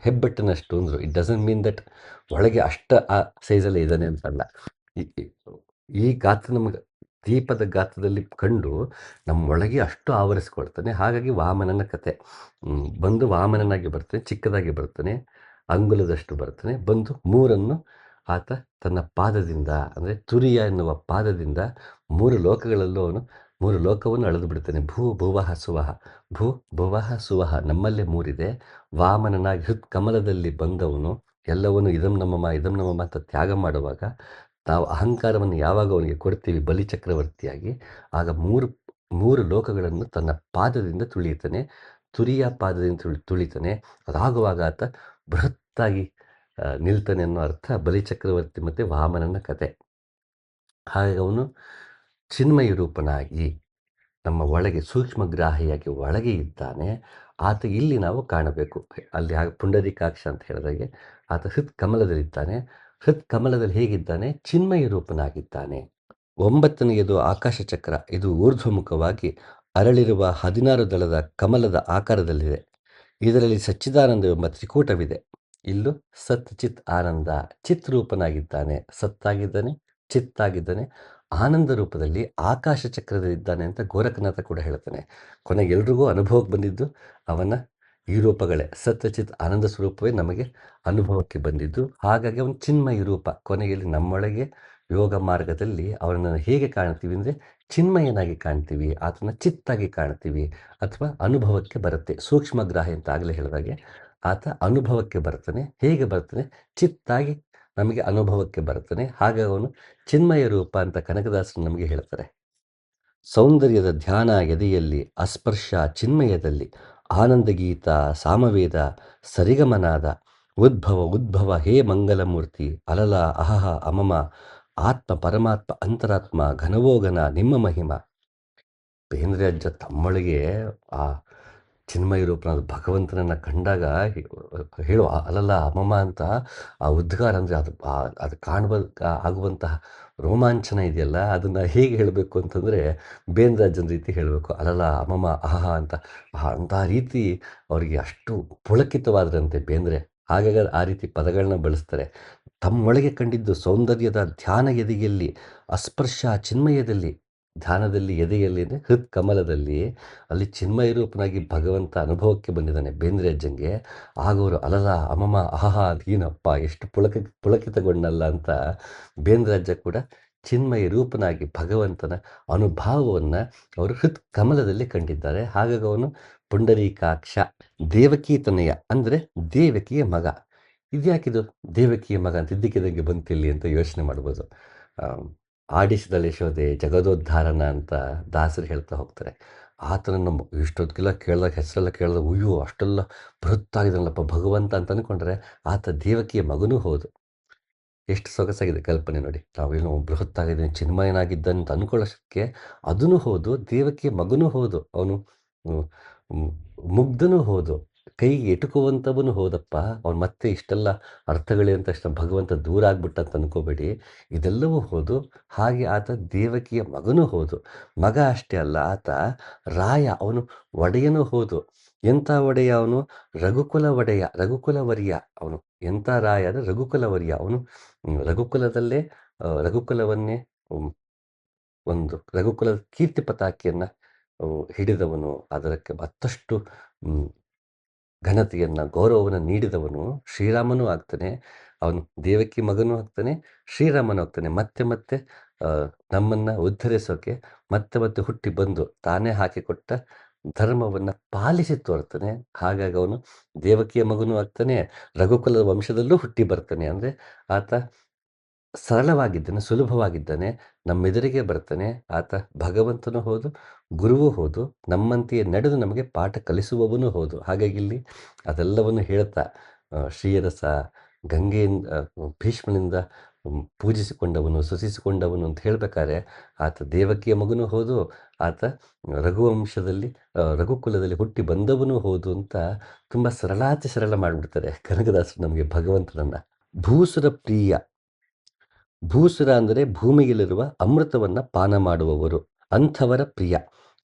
ಹೆಬ್ಬೆಟ್ಟಿನಷ್ಟು ಅಂದರು. ಇಟ್ ಡಸಂಟ್ ಮೀನ್ ದಟ್ ಒಳಗೆ ಅಷ್ಟು ಆ ಸೈಜಲ್ಲೇ ಇದ್ದಾನೆ ಅಂತಲ್ಲ. ಈ ಗಾತ್ರ ನಮಗೆ ದೀಪದ ಗಾತ್ರದಲ್ಲಿ ಕಂಡು ನಮ್ಮೊಳಗೆ ಅಷ್ಟು ಆವರಿಸ್ಕೊಳ್ತಾನೆ. ಹಾಗಾಗಿ ವಾಮನನ ಕತೆ. ಬಂದು ವಾಮನನಾಗಿ ಬರ್ತಾನೆ, ಚಿಕ್ಕದಾಗಿ ಬರ್ತಾನೆ, ಅಂಗುಲದಷ್ಟು ಬರ್ತಾನೆ. ಬಂದು ಮೂರನ್ನು ಆತ ತನ್ನ ಪಾದದಿಂದ ಅಂದರೆ ತುರಿಯ ಎನ್ನುವ ಪಾದದಿಂದ 3 ಲೋಕಗಳಲ್ಲೂ ಅವನು 3 ಲೋಕವನ್ನು ಅಳೆದು ಬಿಡ್ತಾನೆ. ಭೂ ಭುವಃ ಸುವಹ, ಭೂ ಭುವಃ ಸುವಹ, ನಮ್ಮಲ್ಲೇ ಮೂರಿದೆ. ವಾಮನನಾಗಿ ಹೃತ್ಕಮಲದಲ್ಲಿ ಬಂದವನು ಎಲ್ಲವನ್ನು ಇದಂ ನಮಮ ಅಂತ ತ್ಯಾಗ ಮಾಡುವಾಗ ನಾವು ಅಹಂಕಾರವನ್ನು ಯಾವಾಗ ಅವನಿಗೆ ಕೊಡ್ತೀವಿ ಬಲಿಚಕ್ರವರ್ತಿಯಾಗಿ, ಆಗ ಮೂರು ಲೋಕಗಳನ್ನು ತನ್ನ ಪಾದದಿಂದ ತುಳಿಯುತ್ತಾನೆ. ತುರಿಯ ಪಾದದಿಂದ ತುಳಿತಾನೆ. ಅದಾಗುವಾಗ ಆತ ಬೃಹತ್ತಾಗಿ ನಿಲ್ತಾನೆ ಅನ್ನೋ ಅರ್ಥ ಬಲಿಚಕ್ರವರ್ತಿ ಮತ್ತು ವಾಮನನ ಕತೆ. ಹಾಗಾಗಿ ಅವನು ಚಿನ್ಮಯ ರೂಪನಾಗಿ ನಮ್ಮ ಒಳಗೆ ಸೂಕ್ಷ್ಮಗ್ರಾಹಿಯಾಗಿ ಒಳಗೆ ಇದ್ದಾನೆ. ಆತ ಇಲ್ಲಿ ನಾವು ಕಾಣಬೇಕು. ಅಲ್ಲಿ ಪುಂಡರೀಕಾಕ್ಷ ಅಂತ ಹೇಳಿದಾಗೆ ಆತ ಹೃತ್ಕಮಲದಲ್ಲಿದ್ದಾನೆ. ಹೃತ್ಕಮಲದಲ್ಲಿ ಹೇಗಿದ್ದಾನೆ? ಚಿನ್ಮಯ ರೂಪನಾಗಿದ್ದಾನೆ. 9ನೆಯದು ಆಕಾಶ ಚಕ್ರ. ಇದು ಊರ್ಧ್ವಮುಖವಾಗಿ ಅರಳಿರುವ 16 ದಳದ ಕಮಲದ ಆಕಾರದಲ್ಲಿದೆ. ಇದರಲ್ಲಿ ಸಚ್ಚಿದಾನಂದವೆಂಬ ತ್ರಿಕೂಟವಿದೆ. ಇಲ್ಲೂ ಸತ್ ಚಿತ್ ಆನಂದ. ಚಿತ್ ರೂಪನಾಗಿದ್ದಾನೆ, ಸತ್ತಾಗಿದ್ದಾನೆ, ಚಿತ್ತಾಗಿದ್ದಾನೆ, ಆನಂದ ರೂಪದಲ್ಲಿ ಆಕಾಶ ಚಕ್ರದಲ್ಲಿದ್ದಾನೆ ಅಂತ ಗೋರಖನಾಥ ಕೂಡ ಹೇಳ್ತಾನೆ. ಕೊನೆಗೆ ಎಲ್ರಿಗೂ ಅನುಭವಕ್ಕೆ ಬಂದಿದ್ದು ಅವನ ಈ ರೂಪಗಳೇ. ಸತ್ಯಚಿತ್ ಆನಂದ ಸ್ವರೂಪವೇ ನಮಗೆ ಅನುಭವಕ್ಕೆ ಬಂದಿದ್ದು. ಹಾಗಾಗಿ ಅವನು ಚಿನ್ಮಯ ರೂಪ. ಕೊನೆಯಲ್ಲಿ ನಮ್ಮೊಳಗೆ ಯೋಗ ಮಾರ್ಗದಲ್ಲಿ ಅವನನ್ನು ಹೇಗೆ ಕಾಣ್ತೀವಿ ಅಂದರೆ ಚಿನ್ಮಯನಾಗಿ ಕಾಣ್ತೀವಿ, ಆತನ ಚಿತ್ತಾಗಿ ಕಾಣ್ತೀವಿ, ಅಥವಾ ಅನುಭವಕ್ಕೆ ಬರುತ್ತೆ. ಸೂಕ್ಷ್ಮಗ್ರಾಹಿ ಅಂತ ಆಗಲೇ ಹೇಳಿದಾಗೆ ಆತ ಅನುಭವಕ್ಕೆ ಬರ್ತಾನೆ. ಹೇಗೆ ಬರ್ತಾನೆ? ಚಿತ್ತಾಗಿ ನಮಗೆ ಅನುಭವಕ್ಕೆ ಬರ್ತಾನೆ. ಹಾಗಾಗಿ ಅವನು ಚಿನ್ಮಯ ರೂಪ ಅಂತ ಕನಕದಾಸರು ನಮಗೆ ಹೇಳ್ತಾರೆ. ಸೌಂದರ್ಯದ ಧ್ಯಾನ ಎದೆಯಲ್ಲಿ, ಅಸ್ಪರ್ಶ ಚಿನ್ಮಯದಲ್ಲಿ, ಆನಂದಗೀತ ಸಾಮವೇದ ಸರಿಗಮನಾದ, ಉದ್ಭವ ಹೇ ಮಂಗಲಮೂರ್ತಿ, ಅಲಲ ಅಹಹ ಅಮಮ, ಆತ್ಮ ಪರಮಾತ್ಮ ಅಂತರಾತ್ಮ ಘನವೋಘನ ನಿಮ್ಮ ಮಹಿಮ. ಬೇಂದ್ರೆ ಅಜ್ಜ ತಮ್ಮೊಳಗೆ ಆ ಚಿನ್ಮಯ ರೂಪನಾದ ಭಗವಂತನನ್ನು ಕಂಡಾಗ ಹೇಳುವ ಅಲಲ್ಲ ಅಮಮ ಅಂತ ಆ ಉದ್ಗಾರ ಅಂದರೆ ಅದು ಕಾಣುವ ಆಗುವಂತಹ ರೋಮಾಂಚನ ಇದೆಯಲ್ಲ, ಅದನ್ನು ಹೇಗೆ ಹೇಳಬೇಕು ಅಂತಂದರೆ ಬೇಂದ್ರಾಜನ ರೀತಿ ಹೇಳಬೇಕು. ಅಲಲ್ಲ ಅಮಮ ಅಹಹ ಅಂತ ಅಂತಹ ರೀತಿ ಅವರಿಗೆ ಅಷ್ಟು ಪುಳಕಿತವಾದ್ರಂತೆ ಬೇಂದ್ರೆ. ಹಾಗಾಗಿ ಆ ರೀತಿ ಪದಗಳನ್ನ ಬಳಸ್ತಾರೆ. ತಮ್ಮೊಳಗೆ ಕಂಡಿದ್ದು ಸೌಂದರ್ಯದ ಧ್ಯಾನ ಎದೆಯಲ್ಲಿ, ಅಸ್ಪರ್ಶ ಚಿನ್ಮಯದಲ್ಲಿ, ಧ್ಯಾನದಲ್ಲಿ ಎದೆಯಲ್ಲಿ ಅಂದರೆ ಹೃತ್ಕಮಲದಲ್ಲಿ, ಅಲ್ಲಿ ಚಿನ್ಮಯ ರೂಪನಾಗಿ ಭಗವಂತ ಅನುಭವಕ್ಕೆ ಬಂದಿದ್ದಾನೆ ಬೇಂದ್ರೆ ಅಜ್ಜಂಗೆ. ಆಗವರು ಅಲಲ ಅಮಮ ಅಹಹ ಏನಪ್ಪ ಎಷ್ಟು ಪುಳಕಿತಗೊಂಡಲ್ಲ ಅಂತ ಬೇಂದ್ರೆ ಅಜ್ಜ ಕೂಡ ಚಿನ್ಮಯ ರೂಪನಾಗಿ ಭಗವಂತನ ಅನುಭವವನ್ನು ಅವರು ಹೃತ್ಕಮಲದಲ್ಲಿ ಕಂಡಿದ್ದಾರೆ. ಹಾಗಾಗಿ ಅವನು ಪುಂಡರೀಕಾಕ್ಷ. ದೇವಕಿ ತನಯ ಅಂದರೆ ದೇವಕಿಯ ಮಗ. ಇದ್ಯಾಕಿದು ದೇವಕಿಯ ಮಗ ಅಂತ ಇದ್ದಕ್ಕಿದ್ದಂಗೆ ಬಂತಿಲ್ಲಿ ಅಂತ ಯೋಚನೆ ಮಾಡ್ಬೋದು. ಆಡಿಸಿದಳೆ ಯಶೋದೆ ಜಗದೋದ್ಧಾರನ ಅಂತ ದಾಸರು ಹೇಳ್ತಾ ಹೋಗ್ತಾರೆ. ಆತನನ್ನು ಇಷ್ಟೊತ್ತಿಗೆಲ್ಲ ಕೇಳಿದಾಗ, ಹೆಸರೆಲ್ಲ ಕೇಳಿದಾಗ, ಅಯ್ಯೋ ಅಷ್ಟೆಲ್ಲ ಬೃಹತ್ತಾಗಿದ್ದಾನಲ್ಲಪ್ಪ ಭಗವಂತ ಅಂತ ಅಂದ್ಕೊಂಡ್ರೆ ಆತ ದೇವಕಿಯ ಮಗನೂ ಹೌದು. ಎಷ್ಟು ಸೊಗಸಾಗಿದೆ ಕಲ್ಪನೆ ನೋಡಿ. ನಾವೇನೋ ಬೃಹತ್ತಾಗಿದ್ದಾನೆ ಚಿನ್ಮಯನಾಗಿದ್ದಾನೆ ಅಂತ ಅಂದ್ಕೊಳ್ಳೋಷ್ಟಕ್ಕೆ ಅದೂ ಹೌದು, ದೇವಕಿಯ ಮಗನೂ ಹೌದು, ಅವನು ಮುಗ್ಧನೂ ಹೌದು, ಕೈಗೆ ಎಟುಕುವಂಥವನು ಹೌದಪ್ಪ. ಅವ್ನು ಮತ್ತೆ ಇಷ್ಟೆಲ್ಲ ಅರ್ಥಗಳೇ ಅಂತ ತಕ್ಷಣ ಭಗವಂತ ದೂರ ಆಗ್ಬಿಟ್ಟ ಅಂತ ಅನ್ಕೋಬೇಡಿ, ಇದೆಲ್ಲವೂ ಹೌದು. ಹಾಗೆ ಆತ ದೇವಕಿಯ ಮಗನೂ ಹೌದು. ಮಗ ಅಷ್ಟೇ ಅಲ್ಲ, ಆತ ರಾಯ, ಅವನು ಒಡೆಯನೂ ಹೌದು. ಎಂಥ ಒಡೆಯ ಅವನು? ರಘುಕುಲ ಒಡೆಯ, ರಘುಕುಲವರ್ಯ ಅವನು. ಎಂಥ ರಾಯ ಅಂದರೆ ರಘುಕುಲವರ್ಯ ಅವನು. ರಘುಕುಲದಲ್ಲೇ ರಘುಕುಲವನ್ನೇ ಒಂದು ರಘುಕುಲದ ಕೀರ್ತಿ ಪತಾಕೆಯನ್ನು ಹಿಡಿದವನು, ಅದಕ್ಕೆ ಮತ್ತಷ್ಟು ಘನತೆಯನ್ನು ಗೌರವವನ್ನು ನೀಡಿದವನು ಶ್ರೀರಾಮನೂ ಆಗ್ತಾನೆ. ಅವನು ದೇವಕಿ ಮಗನೂ ಆಗ್ತಾನೆ, ಶ್ರೀರಾಮನೂ ಆಗ್ತಾನೆ. ಮತ್ತೆ ಮತ್ತೆ ನಮ್ಮನ್ನು ಉದ್ಧರಿಸೋಕೆ ಮತ್ತೆ ಮತ್ತೆ ಹುಟ್ಟಿ ಬಂದು ತಾನೇ ಹಾಕಿಕೊಟ್ಟ ಧರ್ಮವನ್ನು ಪಾಲಿಸಿ ತೋರ್ತಾನೆ. ಹಾಗಾಗಿ ಅವನು ದೇವಕಿಯ ಮಗನೂ ಆಗ್ತಾನೆ, ರಘುಕುಲದ ವಂಶದಲ್ಲೂ ಹುಟ್ಟಿ ಬರ್ತಾನೆ. ಅಂದರೆ ಆತ ಸರಳವಾಗಿದ್ದಾನೆ, ಸುಲಭವಾಗಿದ್ದಾನೆ, ನಮ್ಮೆದುರಿಗೆ ಬರ್ತಾನೆ. ಆತ ಭಗವಂತನೂ ಹೌದು, ಗುರುವೂ ಹೌದು, ನಮ್ಮಂತೆಯೇ ನಡೆದು ನಮಗೆ ಪಾಠ ಕಲಿಸುವವನೂ ಹೌದು. ಹಾಗಾಗಿ ಇಲ್ಲಿ ಅದೆಲ್ಲವನ್ನು ಹೇಳ್ತಾ ಶ್ರೀಯರಸ ಗಂಗೆಯಿಂದ ಭೀಷ್ಮನಿಂದ ಪೂಜಿಸಿಕೊಂಡವನು, ಸ್ತುತಿಸಿಕೊಂಡವನು ಅಂತ ಹೇಳ್ಬೇಕಾದ್ರೆ ಆತ ದೇವಕಿಯ ಮಗನೂ ಹೌದು, ಆತ ರಘುವಂಶದಲ್ಲಿ ರಘುಕುಲದಲ್ಲಿ ಹುಟ್ಟಿ ಬಂದವನೂ ಹೌದು ಅಂತ ತುಂಬ ಸರಳಾತಿ ಸರಳ ಮಾಡಿಬಿಡ್ತಾರೆ ಕನಕದಾಸರು ನಮಗೆ ಭಗವಂತನನ್ನು. ಭೂಸುರ ಪ್ರಿಯ. ಭೂಸುರ ಅಂದರೆ ಭೂಮಿಯಲ್ಲಿರುವ ಅಮೃತವನ್ನು ಪಾನ ಮಾಡುವವರು, ಅಂಥವರ ಪ್ರಿಯ.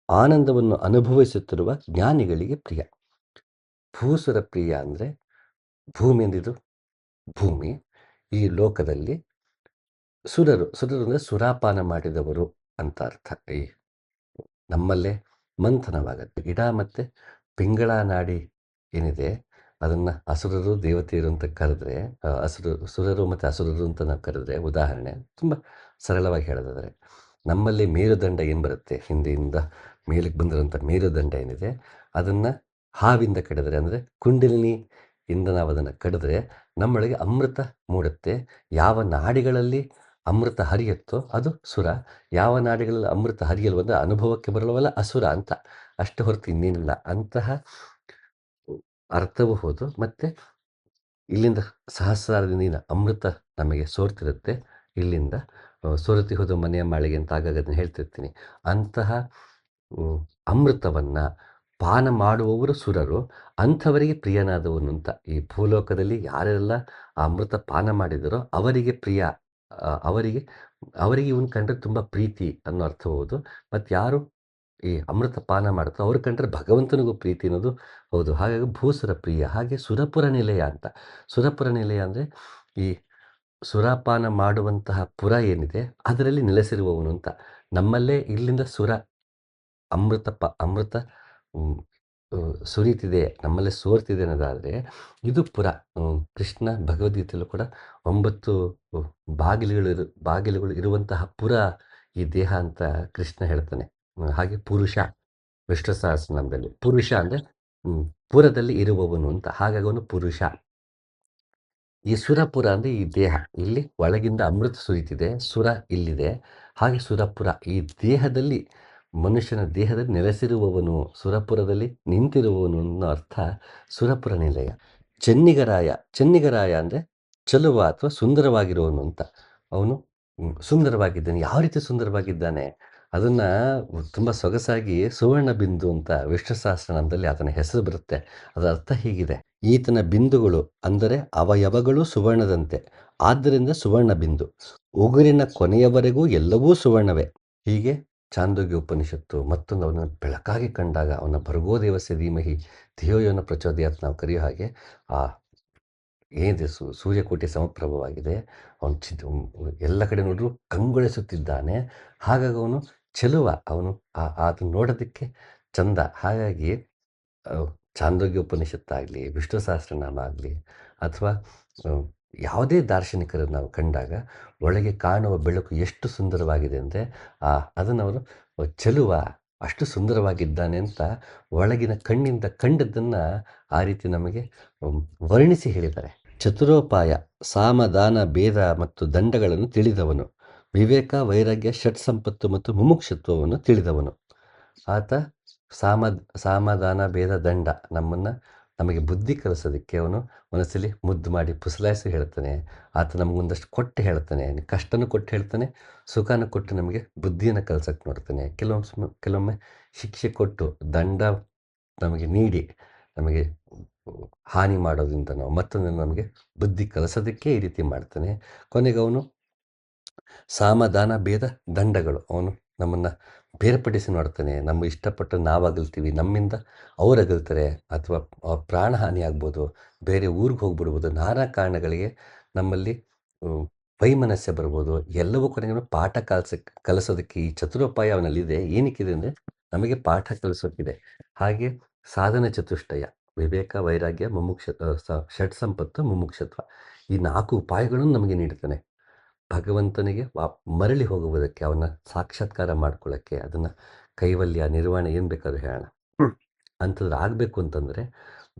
ಆನಂದವನ್ನು ಅನುಭವಿಸುತ್ತಿರುವ ಜ್ಞಾನಿಗಳಿಗೆ ಪ್ರಿಯ. ಭೂಸುರ ಪ್ರಿಯ ಅಂದರೆ ಭೂಮಿ ಎಂದಿದು ಭೂಮಿ. ಈ ಲೋಕದಲ್ಲಿ ಸುರರು ಅಂದರೆ ಸುರಾಪಾನ ಮಾಡಿದವರು ಅಂತ ಅರ್ಥ. ಈ ನಮ್ಮಲ್ಲೇ ಮಂಥನವಾಗತ್ತೆ. ಇಡ ಮತ್ತು ಪಿಂಗಳ ನಾಡಿ ಏನಿದೆ ಅದನ್ನು ಅಸುರರು ದೇವತೆಯರು ಅಂತ ಕರೆದ್ರೆ, ಸುರರು ಮತ್ತು ಅಸುರರು ಅಂತ ನಾವು ಕರೆದ್ರೆ, ಉದಾಹರಣೆ ತುಂಬ ಸರಳವಾಗಿ ಹೇಳೋದಾದರೆ, ನಮ್ಮಲ್ಲಿ ಮೇರುದಂಡ ಏನು ಬರುತ್ತೆ, ಹಿಂದೆಯಿಂದ ಮೇಲಕ್ಕೆ ಬಂದಿರೋಂಥ ಮೇರುದಂಡ ಏನಿದೆ ಅದನ್ನು ಹಾವಿಂದ ಕಡಿದ್ರೆ, ಅಂದರೆ ಕುಂಡಲಿನಿ ಇಂದ ನಾವು ಅದನ್ನು ಕಡಿದ್ರೆ ನಮ್ಮೊಳಗೆ ಅಮೃತ ಮೂಡುತ್ತೆ. ಯಾವ ನಾಡಿಗಳಲ್ಲಿ ಅಮೃತ ಹರಿಯುತ್ತೋ ಅದು ಸುರ, ಯಾವ ನಾಡಿಗಳಲ್ಲಿ ಅಮೃತ ಹರಿಯಲ್ವಂದ್ರೆ ಅನುಭವಕ್ಕೆ ಬರಲ್ವಲ್ಲ ಅಸುರ ಅಂತ. ಅಷ್ಟು ಹೊರತು ಇನ್ನೇನಿಲ್ಲ. ಅಂತಹ ಅರ್ಥವೂ ಹೌದು. ಮತ್ತು ಇಲ್ಲಿಂದ ಸಹಸ್ರಾರು ದಿನ ಅಮೃತ ನಮಗೆ ಸೋರ್ತಿರುತ್ತೆ. ಇಲ್ಲಿಂದ ಸೋರತಿ ಹೋದ ಮನೆಯ ಮಾಳಿಗೆ ಅಂತ ಆಗಾಗ ಅದನ್ನು ಹೇಳ್ತಿರ್ತೀನಿ. ಅಂತಹ ಅಮೃತವನ್ನು ಪಾನ ಮಾಡುವವರು ಸುರರು, ಅಂಥವರಿಗೆ ಪ್ರಿಯನಾದವನು ಅಂತ. ಈ ಭೂಲೋಕದಲ್ಲಿ ಯಾರೆಲ್ಲ ಆ ಅಮೃತ ಪಾನ ಮಾಡಿದರೋ ಅವರಿಗೆ ಪ್ರಿಯ, ಅವರಿಗೆ ಇವನು ಕಂಡ್ರೆ ತುಂಬ ಪ್ರೀತಿ ಅನ್ನೋ ಅರ್ಥ ಹೌದು. ಮತ್ತು ಯಾರು ಈ ಅಮೃತ ಪಾನ ಮಾಡುತ್ತೋ ಅವ್ರು ಕಂಡ್ರೆ ಭಗವಂತನಿಗೂ ಪ್ರೀತಿ ಅನ್ನೋದು ಹೌದು. ಹಾಗಾಗಿ ಭೂಸುರ ಪ್ರಿಯ. ಹಾಗೆ ಸುರಪುರ ನಿಲಯ ಅಂತ. ಸುರಪುರ ನಿಲಯ ಅಂದರೆ ಈ ಸುರಾಪಾನ ಮಾಡುವಂತಹ ಪುರ ಏನಿದೆ ಅದರಲ್ಲಿ ನೆಲೆಸಿರುವವನು ಅಂತ. ನಮ್ಮಲ್ಲೇ ಇಲ್ಲಿಂದ ಸುರ ಅಮೃತ ಸುರಿತಿದೆ, ನಮ್ಮಲ್ಲಿ ಸೋರ್ತಿದೆ ಅನ್ನೋದಾದರೆ ಇದು ಪುರ. ಕೃಷ್ಣ ಭಗವದ್ಗೀತೆಯಲ್ಲೂ ಕೂಡ 9 ಬಾಗಿಲುಗಳು ಇರುವಂತಹ ಪುರ ಈ ದೇಹ ಅಂತ ಕೃಷ್ಣ ಹೇಳ್ತಾನೆ. ಹಾಗೆ ಪುರುಷ ವಿಷ್ಣು ಸಹಸ್ರನಾಮದಲ್ಲಿ ಪುರುಷ ಅಂದರೆ ಪುರದಲ್ಲಿ ಇರುವವನು ಅಂತ. ಹಾಗಾಗಿ ಅವನು ಪುರುಷ. ಈ ಸುರಪುರ ಅಂದರೆ ಈ ದೇಹ, ಇಲ್ಲಿ ಒಳಗಿಂದ ಅಮೃತ ಸುರಿತಿದೆ, ಸುರ ಇಲ್ಲಿದೆ. ಹಾಗೆ ಸುರಪುರ ಈ ದೇಹದಲ್ಲಿ, ಮನುಷ್ಯನ ದೇಹದಲ್ಲಿ ನೆಲೆಸಿರುವವನು, ಸುರಪುರದಲ್ಲಿ ನಿಂತಿರುವವನು ಅನ್ನೋ ಅರ್ಥ ಸುರಪುರ ನಿಲಯ. ಚೆನ್ನಿಗರಾಯ ಅಂದರೆ ಚಲುವ ಅಥವಾ ಸುಂದರವಾಗಿರುವವನು ಅಂತ. ಅವನು ಸುಂದರವಾಗಿದ್ದಾನೆ. ಯಾವ ರೀತಿ ಸುಂದರವಾಗಿದ್ದಾನೆ ಅದನ್ನು ತುಂಬ ಸೊಗಸಾಗಿ ಸುವರ್ಣ ಬಿಂದು ಅಂತ ವಿಷ್ಣು ಸಹಸ್ರನಾಮದಲ್ಲಿ ಆತನ ಹೆಸರು ಬರುತ್ತೆ. ಅದರ ಅರ್ಥ ಹೀಗಿದೆ: ಈತನ ಬಿಂದುಗಳು ಅಂದರೆ ಅವಯವಗಳು ಸುವರ್ಣದಂತೆ, ಆದ್ದರಿಂದ ಸುವರ್ಣ ಬಿಂದು. ಉಗುರಿನ ಕೊನೆಯವರೆಗೂ ಎಲ್ಲವೂ ಸುವರ್ಣವೇ. ಹೀಗೆ ಚಾಂದೋಗ್ಯ ಉಪನಿಷತ್ತು ಮತ್ತೊಂದು ಅವನ ಬೆಳಕಾಗಿ ಕಂಡಾಗ ಅವನ ಭರ್ಗೋ ದೇವಸ್ಯ ಧೀಮಹಿ ಧಿಯೋ ಯೋ ನ ಪ್ರಚೋದಯಾತ್ ನಾವು ಕರೆಯೋ ಹಾಗೆ ಆ ಏನಿದೆ ಸೂರ್ಯಕೋಟಿ ಸಮಪ್ರಭವಾಗಿದೆ. ಅವನು ಎಲ್ಲ ಕಡೆ ನೋಡಿದ್ರು ಕಂಗೊಳಿಸುತ್ತಿದ್ದಾನೆ. ಹಾಗಾಗಿ ಅವನು ಚೆಲುವ, ಅವನು ಅದನ್ನು ನೋಡೋದಕ್ಕೆ ಚಂದ. ಹಾಗಾಗಿ ಚಾಂದೋಗ್ಯ ಉಪನಿಷತ್ತಾಗಲಿ, ವಿಷ್ಣು ಸಹಸ್ರನಾಮ ಆಗಲಿ, ಅಥವಾ ಯಾವುದೇ ದಾರ್ಶನಿಕರನ್ನು ನಾವು ಕಂಡಾಗ ಒಳಗೆ ಕಾಣುವ ಬೆಳಕು ಎಷ್ಟು ಸುಂದರವಾಗಿದೆ ಅಂದರೆ ಅದನ್ನು ಅವರು ಚೆಲುವ, ಅಷ್ಟು ಸುಂದರವಾಗಿದ್ದಾನೆ ಅಂತ ಒಳಗಿನ ಕಣ್ಣಿಂದ ಕಂಡದ್ದನ್ನು ಆ ರೀತಿ ನಮಗೆ ವರ್ಣಿಸಿ ಹೇಳಿದ್ದಾರೆ. ಚತುರೋಪಾಯ, ಸಾಮದಾನ ಭೇದ ಮತ್ತು ದಂಡಗಳನ್ನು ತಿಳಿದವನು, ವಿವೇಕ ವೈರಾಗ್ಯ ಷಟ್ ಸಂಪತ್ತು ಮತ್ತು ಮುಮುಕ್ಷತ್ವವನ್ನು ತಿಳಿದವನು. ಆತ ಸಾಮದಾನ ಭೇದ ದಂಡ ನಮಗೆ ಬುದ್ಧಿ ಕಲಿಸೋದಕ್ಕೆ ಅವನು ಮನಸ್ಸಲ್ಲಿ ಮುದ್ದು ಮಾಡಿ ಪುಸಲಾಯಿಸಿ ಹೇಳ್ತಾನೆ. ಆತ ನಮಗೊಂದಷ್ಟು ಕೊಟ್ಟು ಹೇಳ್ತಾನೆ, ಕಷ್ಟನೂ ಕೊಟ್ಟು ಹೇಳ್ತಾನೆ, ಸುಖನೂ ಕೊಟ್ಟು ನಮಗೆ ಬುದ್ಧಿಯನ್ನು ಕಲಿಸೋಕ್ಕೆ ನೋಡ್ತಾನೆ. ಕೆಲವೊಮ್ಮೆ ಶಿಕ್ಷೆ ಕೊಟ್ಟು ದಂಡ ನಮಗೆ ನೀಡಿ ನಮಗೆ ಹಾನಿ ಮಾಡೋದ್ರಿಂದ ನಾವು ಮತ್ತೊಂದು ನಮಗೆ ಬುದ್ಧಿ ಕಲಿಸೋದಕ್ಕೆ ಈ ರೀತಿ ಮಾಡ್ತಾನೆ. ಕೊನೆಗೆ ಅವನು ಸಾಮದಾನ ಭೇದ ದಂಡಗಳು, ಅವನು ನಮ್ಮನ್ನು ಬೇರ್ಪಡಿಸಿ ನೋಡ್ತಾನೆ. ನಮ್ಮ ಇಷ್ಟಪಟ್ಟು ನಾವು ಅಗಲ್ತೀವಿ, ನಮ್ಮಿಂದ ಅವ್ರು ಅಗಲ್ತಾರೆ, ಅಥವಾ ಪ್ರಾಣ ಹಾನಿ ಆಗ್ಬೋದು, ಬೇರೆ ಊರಿಗೆ ಹೋಗ್ಬಿಡ್ಬೋದು. ನಾನಾ ಕಾರಣಗಳಿಗೆ ನಮ್ಮಲ್ಲಿ ವೈಮನಸ್ಯ ಬರ್ಬೋದು. ಎಲ್ಲವೂ ಕೊನೆಗೆ ಪಾಠ ಕಲಿಸೋದಕ್ಕೆ ಈ ಚತುರೋಪಾಯ ಅವನಲ್ಲಿದೆ. ಏನಕ್ಕಿದೆ ಅಂದರೆ ನಮಗೆ ಪಾಠ ಕಲಿಸೋಕ್ಕಿದೆ. ಹಾಗೆ ಸಾಧನ ಚತುಷ್ಟಯ, ವಿವೇಕ ವೈರಾಗ್ಯ ಷಟ್ ಸಂಪತ್ತು ಮುಮುಕ್ಷತ್ವ, ಈ 4 ಉಪಾಯಗಳನ್ನು ನಮಗೆ ನೀಡ್ತಾನೆ. ಭಗವಂತನಿಗೆ ಮರಳಿ ಹೋಗುವುದಕ್ಕೆ, ಅವನ ಸಾಕ್ಷಾತ್ಕಾರ ಮಾಡ್ಕೊಳ್ಳೋಕ್ಕೆ, ಅದನ್ನು ಕೈವಲ್ಯ ನಿರ್ವಾಣ ಏನು ಬೇಕಾದ್ರೂ ಹೇಳೋಣ ಅಂಥದ್ದು ಆಗಬೇಕು ಅಂತಂದರೆ,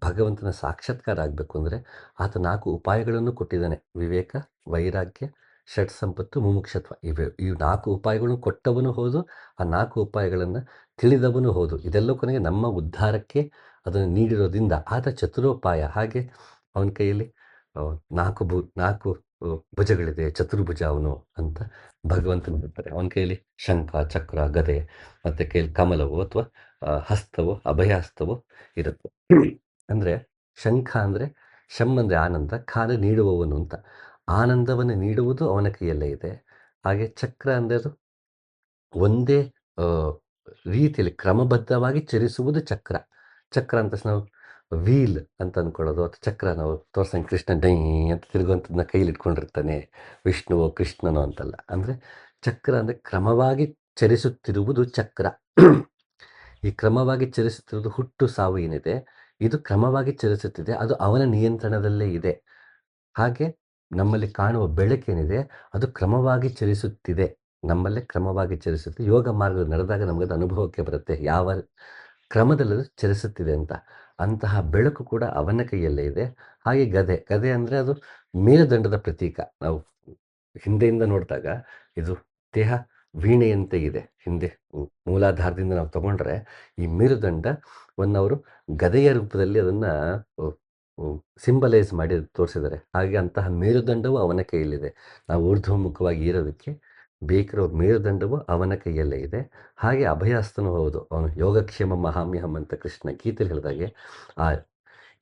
ಭಗವಂತನ ಸಾಕ್ಷಾತ್ಕಾರ ಆಗಬೇಕು ಅಂದರೆ ಆತ 4 ಉಪಾಯಗಳನ್ನು ಕೊಟ್ಟಿದ್ದಾನೆ. ವಿವೇಕ ವೈರಾಗ್ಯ ಷಟ್ ಸಂಪತ್ತು ಮುಮುಕ್ಷತ್ವ. ಈ 4 ಉಪಾಯಗಳನ್ನು ಕೊಟ್ಟವನು ಹೌದು, ಆ 4 ಉಪಾಯಗಳನ್ನು ತಿಳಿದವನು ಹೌದು. ಇದೆಲ್ಲ ಕೊನೆಗೆ ನಮ್ಮ ಉದ್ಧಾರಕ್ಕೆ ಅದನ್ನು ನೀಡಿರೋದ್ರಿಂದ ಆತ ಚತುರೋಪಾಯ. ಹಾಗೆ ಅವನ ಕೈಯಲ್ಲಿ 4 ಭುಜಗಳಿದೆ, ಚತುರ್ಭುಜ ಅವನು ಅಂತ ಭಗವಂತನ ಹೇಳ್ತಾರೆ. ಅವನ ಕೈಯಲ್ಲಿ ಶಂಖ ಚಕ್ರ ಗದೆ ಮತ್ತು ಕೈಯಲ್ಲಿ ಕಮಲವು ಅಥವಾ ಹಸ್ತವು ಅಭಯ ಹಸ್ತವು ಇರುತ್ತೆ. ಅಂದರೆ ಶಂಖ ಅಂದರೆ ಶಮ್ ಅಂದರೆ ಆನಂದ, ಖಾನ ನೀಡುವವನು ಅಂತ. ಆನಂದವನ್ನು ನೀಡುವುದು ಅವನ ಕೈಯಲ್ಲೇ ಇದೆ. ಹಾಗೆ ಚಕ್ರ ಅಂದರೆ ಅದು ಒಂದೇ ರೀತಿಯಲ್ಲಿ ಕ್ರಮಬದ್ಧವಾಗಿ ಚಲಿಸುವುದು ಚಕ್ರ. ಚಕ್ರ ಅಂತ ನಾವು ವೀಲ್ ಅಂತ ಅಂದ್ಕೊಳ್ಳೋದು, ಅಥವಾ ಚಕ್ರ ನಾವು ತೋರ್ಸಂಗೆ ಕೃಷ್ಣ ಡೈ ಅಂತ ತಿರುಗುವಂಥದ್ದನ್ನ ಕೈಲಿ ಇಟ್ಕೊಂಡಿರ್ತಾನೆ, ವಿಷ್ಣುವೋ ಕೃಷ್ಣನೋ ಅಂತಲ್ಲ. ಅಂದರೆ ಚಕ್ರ ಅಂದರೆ ಕ್ರಮವಾಗಿ ಚಲಿಸುತ್ತಿರುವುದು ಚಕ್ರ. ಈ ಕ್ರಮವಾಗಿ ಚಲಿಸುತ್ತಿರುವುದು ಹುಟ್ಟು ಸಾವು ಏನಿದೆ, ಇದು ಕ್ರಮವಾಗಿ ಚಲಿಸುತ್ತಿದೆ, ಅದು ಅವನ ನಿಯಂತ್ರಣದಲ್ಲೇ ಇದೆ. ಹಾಗೆ ನಮ್ಮಲ್ಲಿ ಕಾಣುವ ಬೆಳಕೇನಿದೆ ಅದು ಕ್ರಮವಾಗಿ ಚಲಿಸುತ್ತಿದೆ, ನಮ್ಮಲ್ಲೇ ಕ್ರಮವಾಗಿ ಚಲಿಸುತ್ತೆ. ಯೋಗ ಮಾರ್ಗ ನಡೆದಾಗ ನಮಗದು ಅನುಭವಕ್ಕೆ ಬರುತ್ತೆ ಯಾವ ಕ್ರಮದಲ್ಲದು ಚಲಿಸುತ್ತಿದೆ ಅಂತ. ಅಂತಹ ಬೆಳಕು ಕೂಡ ಅವನ ಕೈಯಲ್ಲೇ ಇದೆ. ಹಾಗೆ ಗದೆ, ಗದೆ ಅಂದರೆ ಅದು ಮೇರುದಂಡದ ಪ್ರತೀಕ. ನಾವು ಹಿಂದೆಯಿಂದ ನೋಡಿದಾಗ ಇದು ದೇಹ ವೀಣೆಯಂತೆ ಇದೆ. ಹಿಂದೆ ಮೂಲಾಧಾರದಿಂದ ನಾವು ತಗೊಂಡ್ರೆ ಈ ಮೇರುದಂಡವನ್ನು ಅವರು ಗದೆಯ ರೂಪದಲ್ಲಿ ಅದನ್ನು ಸಿಂಬಲೈಸ್ ಮಾಡಿ ತೋರಿಸಿದ್ದಾರೆ. ಹಾಗೆ ಅಂತಹ ಮೇರುದಂಡವು ಅವನ ಕೈಯಲ್ಲಿದೆ. ನಾವು ಊರ್ಧ್ವಮುಖವಾಗಿ ಇರೋದಕ್ಕೆ ಬೇಕಿರೋ ಮೇರುದಂಡವು ಅವನ ಕೈಯಲ್ಲೇ ಇದೆ. ಹಾಗೆ ಅಭಯಹಸ್ತನೂ ಹೌದು. ಅವನು ಯೋಗಕ್ಷೇಮ ಮಹಾಮ್ಯಹಂ ಅಂತ ಕೃಷ್ಣ ಗೀತೆಯಲ್ಲಿ ಹೇಳಿದಾಗೆ ಆ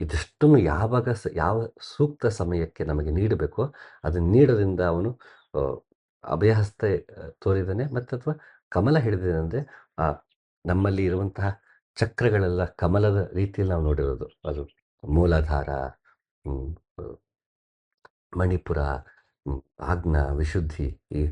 ಇದಿಷ್ಟನ್ನು ಯಾವಾಗ ಯಾವ ಸೂಕ್ತ ಸಮಯಕ್ಕೆ ನಮಗೆ ನೀಡಬೇಕೋ ಅದನ್ನು ನೀಡೋದ್ರಿಂದ ಅವನು ಅಭಯಹಸ್ತ ತೋರಿದ್ದಾನೆ, ಮತ್ತು ಅಥವಾ ಕಮಲ ಹಿಡಿದಿದೆ. ಅಂದರೆ ನಮ್ಮಲ್ಲಿ ಇರುವಂತಹ ಚಕ್ರಗಳೆಲ್ಲ ಕಮಲದ ರೀತಿಯಲ್ಲಿ ನಾವು ನೋಡಿರೋದು. ಅದು ಮೂಲಾಧಾರ, ಮಣಿಪುರ, ಆಜ್ಞ, ವಿಶುದ್ಧಿ, ಈ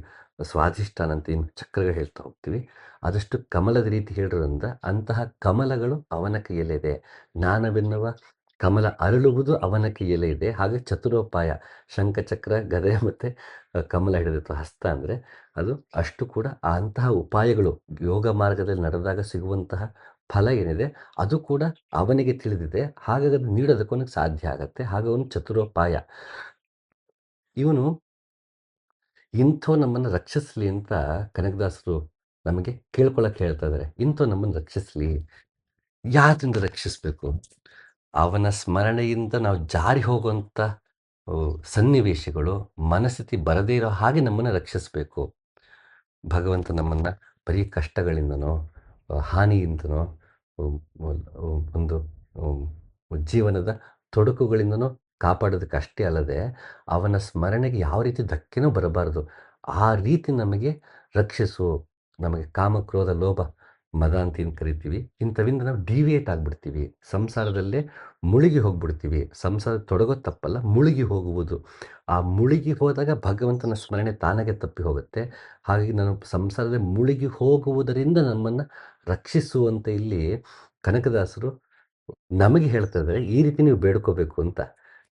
ಸ್ವಾಧಿಷ್ಠಾನ ಅಂತ ಏನು ಚಕ್ರಗಳು ಹೇಳ್ತಾ ಹೋಗ್ತೀವಿ, ಆದಷ್ಟು ಕಮಲದ ರೀತಿ ಹೇಳಿರೋದ್ರಿಂದ ಅಂತಹ ಕಮಲಗಳು ಅವನ ಕೈಯಲ್ಲಿದೆ. ಜ್ಞಾನವೆನ್ನುವ ಕಮಲ ಅರಳುವುದು ಅವನ ಕೈಯಲ್ಲೇ ಇದೆ. ಹಾಗೆ ಚತುರೋಪಾಯ, ಶಂಖಚಕ್ರ, ಗದೆ ಮತ್ತು ಕಮಲ ಹಿಡಿದಿತ್ತು ಹಸ್ತ ಅಂದರೆ ಅದು ಅಷ್ಟು ಕೂಡ ಅಂತಹ ಉಪಾಯಗಳು ಯೋಗ ಮಾರ್ಗದಲ್ಲಿ ನಡೆದಾಗ ಸಿಗುವಂತಹ ಫಲ ಏನಿದೆ ಅದು ಕೂಡ ಅವನಿಗೆ ತಿಳಿದಿದೆ. ಹಾಗಾಗಿ ಅದು ನೀಡೋದಕ್ಕೆ ಅವನಿಗೆ ಸಾಧ್ಯ ಆಗತ್ತೆ. ಹಾಗೆ ಅವನು ಚತುರೋಪಾಯ. ಇವನು ಇಂಥವು ನಮ್ಮನ್ನು ರಕ್ಷಿಸಲಿ ಅಂತ ಕನಕದಾಸರು ನಮಗೆ ಕೇಳ್ಕೊಳಕ್ಕೆ ಹೇಳ್ತಾ ಇದ್ದಾರೆ. ಇಂಥವು ನಮ್ಮನ್ನು ರಕ್ಷಿಸಲಿ. ಯಾರಿಂದ ರಕ್ಷಿಸಬೇಕು? ಅವನ ಸ್ಮರಣೆಯಿಂದ ನಾವು ಜಾರಿ ಹೋಗುವಂಥ ಸನ್ನಿವೇಶಗಳು ಮನಸ್ಥಿತಿ ಬರದೇ ಇರೋ ಹಾಗೆ ನಮ್ಮನ್ನು ರಕ್ಷಿಸಬೇಕು. ಭಗವಂತ ನಮ್ಮನ್ನು ಬರೀ ಕಷ್ಟಗಳಿಂದನೋ ಹಾನಿಯಿಂದನೋ ಒಂದು ಜೀವನದ ತೊಡಕುಗಳಿಂದನೋ ಕಾಪಾಡೋದಕ್ಕೆ ಅಷ್ಟೇ ಅಲ್ಲದೆ ಅವನ ಸ್ಮರಣೆಗೆ ಯಾವ ರೀತಿ ಧಕ್ಕೆನೂ ಬರಬಾರ್ದು. ಆ ರೀತಿ ನಮಗೆ ರಕ್ಷಿಸು. ನಮಗೆ ಕಾಮ, ಕ್ರೋಧ, ಲೋಭ, ಮದ ಅಂತ ಏನು ಕರಿತೀವಿ, ಇಂಥವಿಂದ ನಾವು ಡಿವಿಯೇಟ್ ಆಗಿಬಿಡ್ತೀವಿ. ಸಂಸಾರದಲ್ಲೇ ಮುಳುಗಿ ಹೋಗ್ಬಿಡ್ತೀವಿ. ಸಂಸಾರ ತೊಡಗೋದು ತಪ್ಪಲ್ಲ, ಮುಳುಗಿ ಹೋಗುವುದು. ಆ ಮುಳುಗಿ ಹೋದಾಗ ಭಗವಂತನ ಸ್ಮರಣೆ ತಾನಾಗೆ ತಪ್ಪಿ ಹೋಗುತ್ತೆ. ಹಾಗಾಗಿ ನಾನು ಸಂಸಾರದಲ್ಲಿ ಮುಳುಗಿ ಹೋಗುವುದರಿಂದ ನಮ್ಮನ್ನು ರಕ್ಷಿಸುವಂತೆ ಇಲ್ಲಿ ಕನಕದಾಸರು ನಮಗೆ ಹೇಳ್ತಾ ಇದ್ದಾರೆ. ಈ ರೀತಿ ನೀವು ಬೇಡ್ಕೋಬೇಕು ಅಂತ.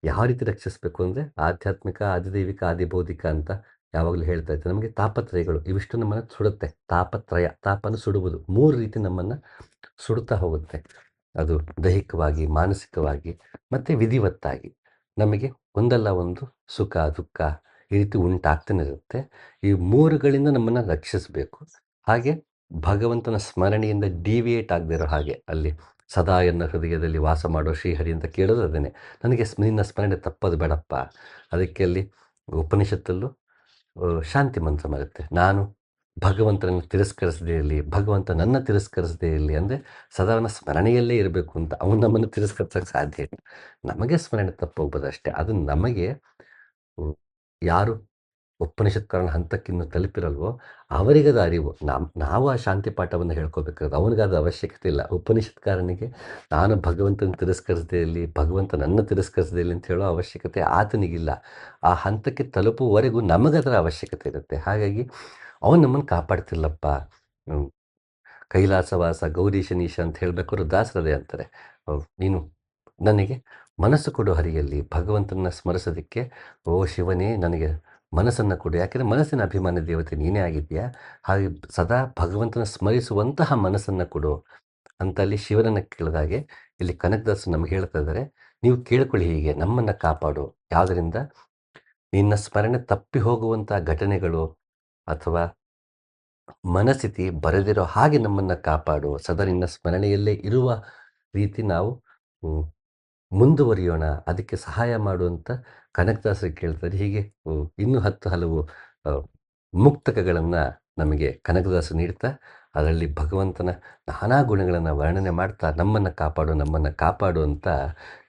ಯಾವ ರೀತಿ ರಕ್ಷಿಸಬೇಕು ಅಂದರೆ ಆಧ್ಯಾತ್ಮಿಕ, ಆದಿದೈವಿಕ, ಆದಿಭೌತಿಕ ಅಂತ ಯಾವಾಗಲೂ ಹೇಳ್ತಾ ಇರ್ತಾರೆ. ನಮಗೆ ತಾಪತ್ರಯಗಳು ಇವಿಷ್ಟು ನಮ್ಮನ್ನು ಸುಡುತ್ತೆ. ತಾಪತ್ರಯ, ತಾಪನ ಸುಡುವುದು 3 ರೀತಿ ನಮ್ಮನ್ನು ಸುಡುತ್ತಾ ಹೋಗುತ್ತೆ. ಅದು ದೈಹಿಕವಾಗಿ, ಮಾನಸಿಕವಾಗಿ ಮತ್ತು ವಿಧಿವತ್ತಾಗಿ ನಮಗೆ ಒಂದಲ್ಲ ಒಂದು ಸುಖ ದುಃಖ ಈ ರೀತಿ ಉಂಟಾಗ್ತಾನೆ ಇರುತ್ತೆ. ಈ 3ಗಳಿಂದ ನಮ್ಮನ್ನು ರಕ್ಷಿಸಬೇಕು. ಹಾಗೆ ಭಗವಂತನ ಸ್ಮರಣೆಯಿಂದ ಡಿವಿಯೇಟ್ ಆಗದೆ ಇರೋ ಹಾಗೆ, ಅಲ್ಲಿ ಸದಾ ಎನ್ನ ಹೃದಯದಲ್ಲಿ ವಾಸ ಮಾಡೋ ಶ್ರೀಹರಿ ಅಂತ ಕೇಳೋದು ಅದೇನೆ. ನನಗೆ ನಿನ್ನ ಸ್ಮರಣೆ ತಪ್ಪದು ಬೇಡಪ್ಪ. ಅದಕ್ಕೆ ಅಲ್ಲಿ ಉಪನಿಷತ್ತಲ್ಲೂ ಶಾಂತಿ ಮಂತ್ರ ಬರುತ್ತೆ. ನಾನು ಭಗವಂತನನ್ನು ತಿರಸ್ಕರಿಸದೇ ಇರಲಿ, ಭಗವಂತ ನನ್ನ ತಿರಸ್ಕರಿಸದೇ ಇರಲಿ. ಅಂದರೆ ಸದಾ ಅವನ ಸ್ಮರಣೆಯಲ್ಲೇ ಇರಬೇಕು ಅಂತ. ಅವನು ನಮ್ಮನ್ನು ತಿರಸ್ಕರಿಸೋಕ್ಕೆ ಸಾಧ್ಯ ಇಲ್ಲ. ನಮಗೆ ಸ್ಮರಣೆ ತಪ್ಪೋಗ್ಬೋದು ಅಷ್ಟೇ. ಅದು ನಮಗೆ ಯಾರು ಉಪನಿಷತ್ಕಾರನ ಹಂತಕ್ಕಿನ್ನು ತಲುಪಿರಲ್ವೋ ಅವರಿಗದ ಅರಿವು. ನಾವು ಆ ಶಾಂತಿ ಪಾಠವನ್ನು ಹೇಳ್ಕೋಬೇಕಾದ್ರೆ ಅವನಿಗಾದ ಅವಶ್ಯಕತೆ ಇಲ್ಲ. ಉಪನಿಷತ್ಕಾರನಿಗೆ ನಾನು ಭಗವಂತನ ತಿರಸ್ಕರಿಸದೇ ಇರಲಿ, ಭಗವಂತ ನನ್ನ ತಿರಸ್ಕರಿಸದೇ ಇರಲಿ ಅಂತ ಹೇಳೋ ಅವಶ್ಯಕತೆ ಆತನಿಗಿಲ್ಲ. ಆ ಹಂತಕ್ಕೆ ತಲುಪುವವರೆಗೂ ನಮಗದರ ಅವಶ್ಯಕತೆ ಇರುತ್ತೆ. ಹಾಗಾಗಿ ಅವನು ನಮ್ಮನ್ನು ಕಾಪಾಡ್ತಿಲ್ಲಪ್ಪ. ಕೈಲಾಸವಾಸ ಗೌರೀಶನೀಶ ಅಂತ ಹೇಳಬೇಕಾದ್ರು ದಾಸರದೇ ಅಂತಾರೆ. ನೀನು ನನಗೆ ಮನಸ್ಸು ಕೊಡು ಹರಿಯಲ್ಲಿ, ಭಗವಂತನ ಸ್ಮರಿಸೋದಕ್ಕೆ ಓ ಶಿವನೇ ನನಗೆ ಮನಸ್ಸನ್ನು ಕೊಡು. ಯಾಕೆಂದರೆ ಮನಸ್ಸಿನ ಅಭಿಮಾನ ದೇವತೆ ನೀನೇ ಆಗಿದೆಯಾ. ಹಾಗೆ ಸದಾ ಭಗವಂತನ ಸ್ಮರಿಸುವಂತಹ ಮನಸ್ಸನ್ನು ಕೊಡು ಅಂತ ಅಲ್ಲಿ ಶಿವನನ್ನು ಕೇಳಿದಾಗೆ ಇಲ್ಲಿ ಕನಕದಾಸರು ನಮಗೆ ಹೇಳ್ತಾ ಇದ್ದಾರೆ. ನೀವು ಕೇಳ್ಕೊಳ್ಳಿ, ಹೀಗೆ ನಮ್ಮನ್ನು ಕಾಪಾಡು. ಯಾವುದರಿಂದ? ನಿನ್ನ ಸ್ಮರಣೆ ತಪ್ಪಿ ಹೋಗುವಂಥ ಘಟನೆಗಳು ಅಥವಾ ಮನಸ್ಥಿತಿ ಬರೆದಿರೋ ಹಾಗೆ ನಮ್ಮನ್ನು ಕಾಪಾಡು. ಸದಾ ನಿನ್ನ ಸ್ಮರಣೆಯಲ್ಲೇ ಇರುವ ರೀತಿ ನಾವು ಮುಂದುವರಿಯೋಣ, ಅದಕ್ಕೆ ಸಹಾಯ ಮಾಡುವಂಥ ಕನಕದಾಸರಿಗೆ ಕೇಳ್ತಾರೆ. ಹೀಗೆ ಇನ್ನೂ 10 ಹಲವು ಮುಕ್ತಕಗಳನ್ನು ನಮಗೆ ಕನಕದಾಸರು ನೀಡ್ತಾ ಅದರಲ್ಲಿ ಭಗವಂತನ ನಾನಾ ಗುಣಗಳನ್ನು ವರ್ಣನೆ ಮಾಡ್ತಾ ನಮ್ಮನ್ನು ಕಾಪಾಡು ಅಂತ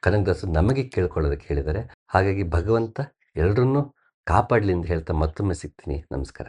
ಕನಕದಾಸರು ನಮಗೆ ಕೇಳ್ಕೊಳ್ಳೋದಕ್ಕೆ ಹೇಳಿದ್ದಾರೆ. ಹಾಗಾಗಿ ಭಗವಂತ ಎಲ್ಲರನ್ನೂ ಕಾಪಾಡಲಿ ಅಂತ ಹೇಳ್ತಾ ಮತ್ತೊಮ್ಮೆ ಸಿಗ್ತೀನಿ. ನಮಸ್ಕಾರ.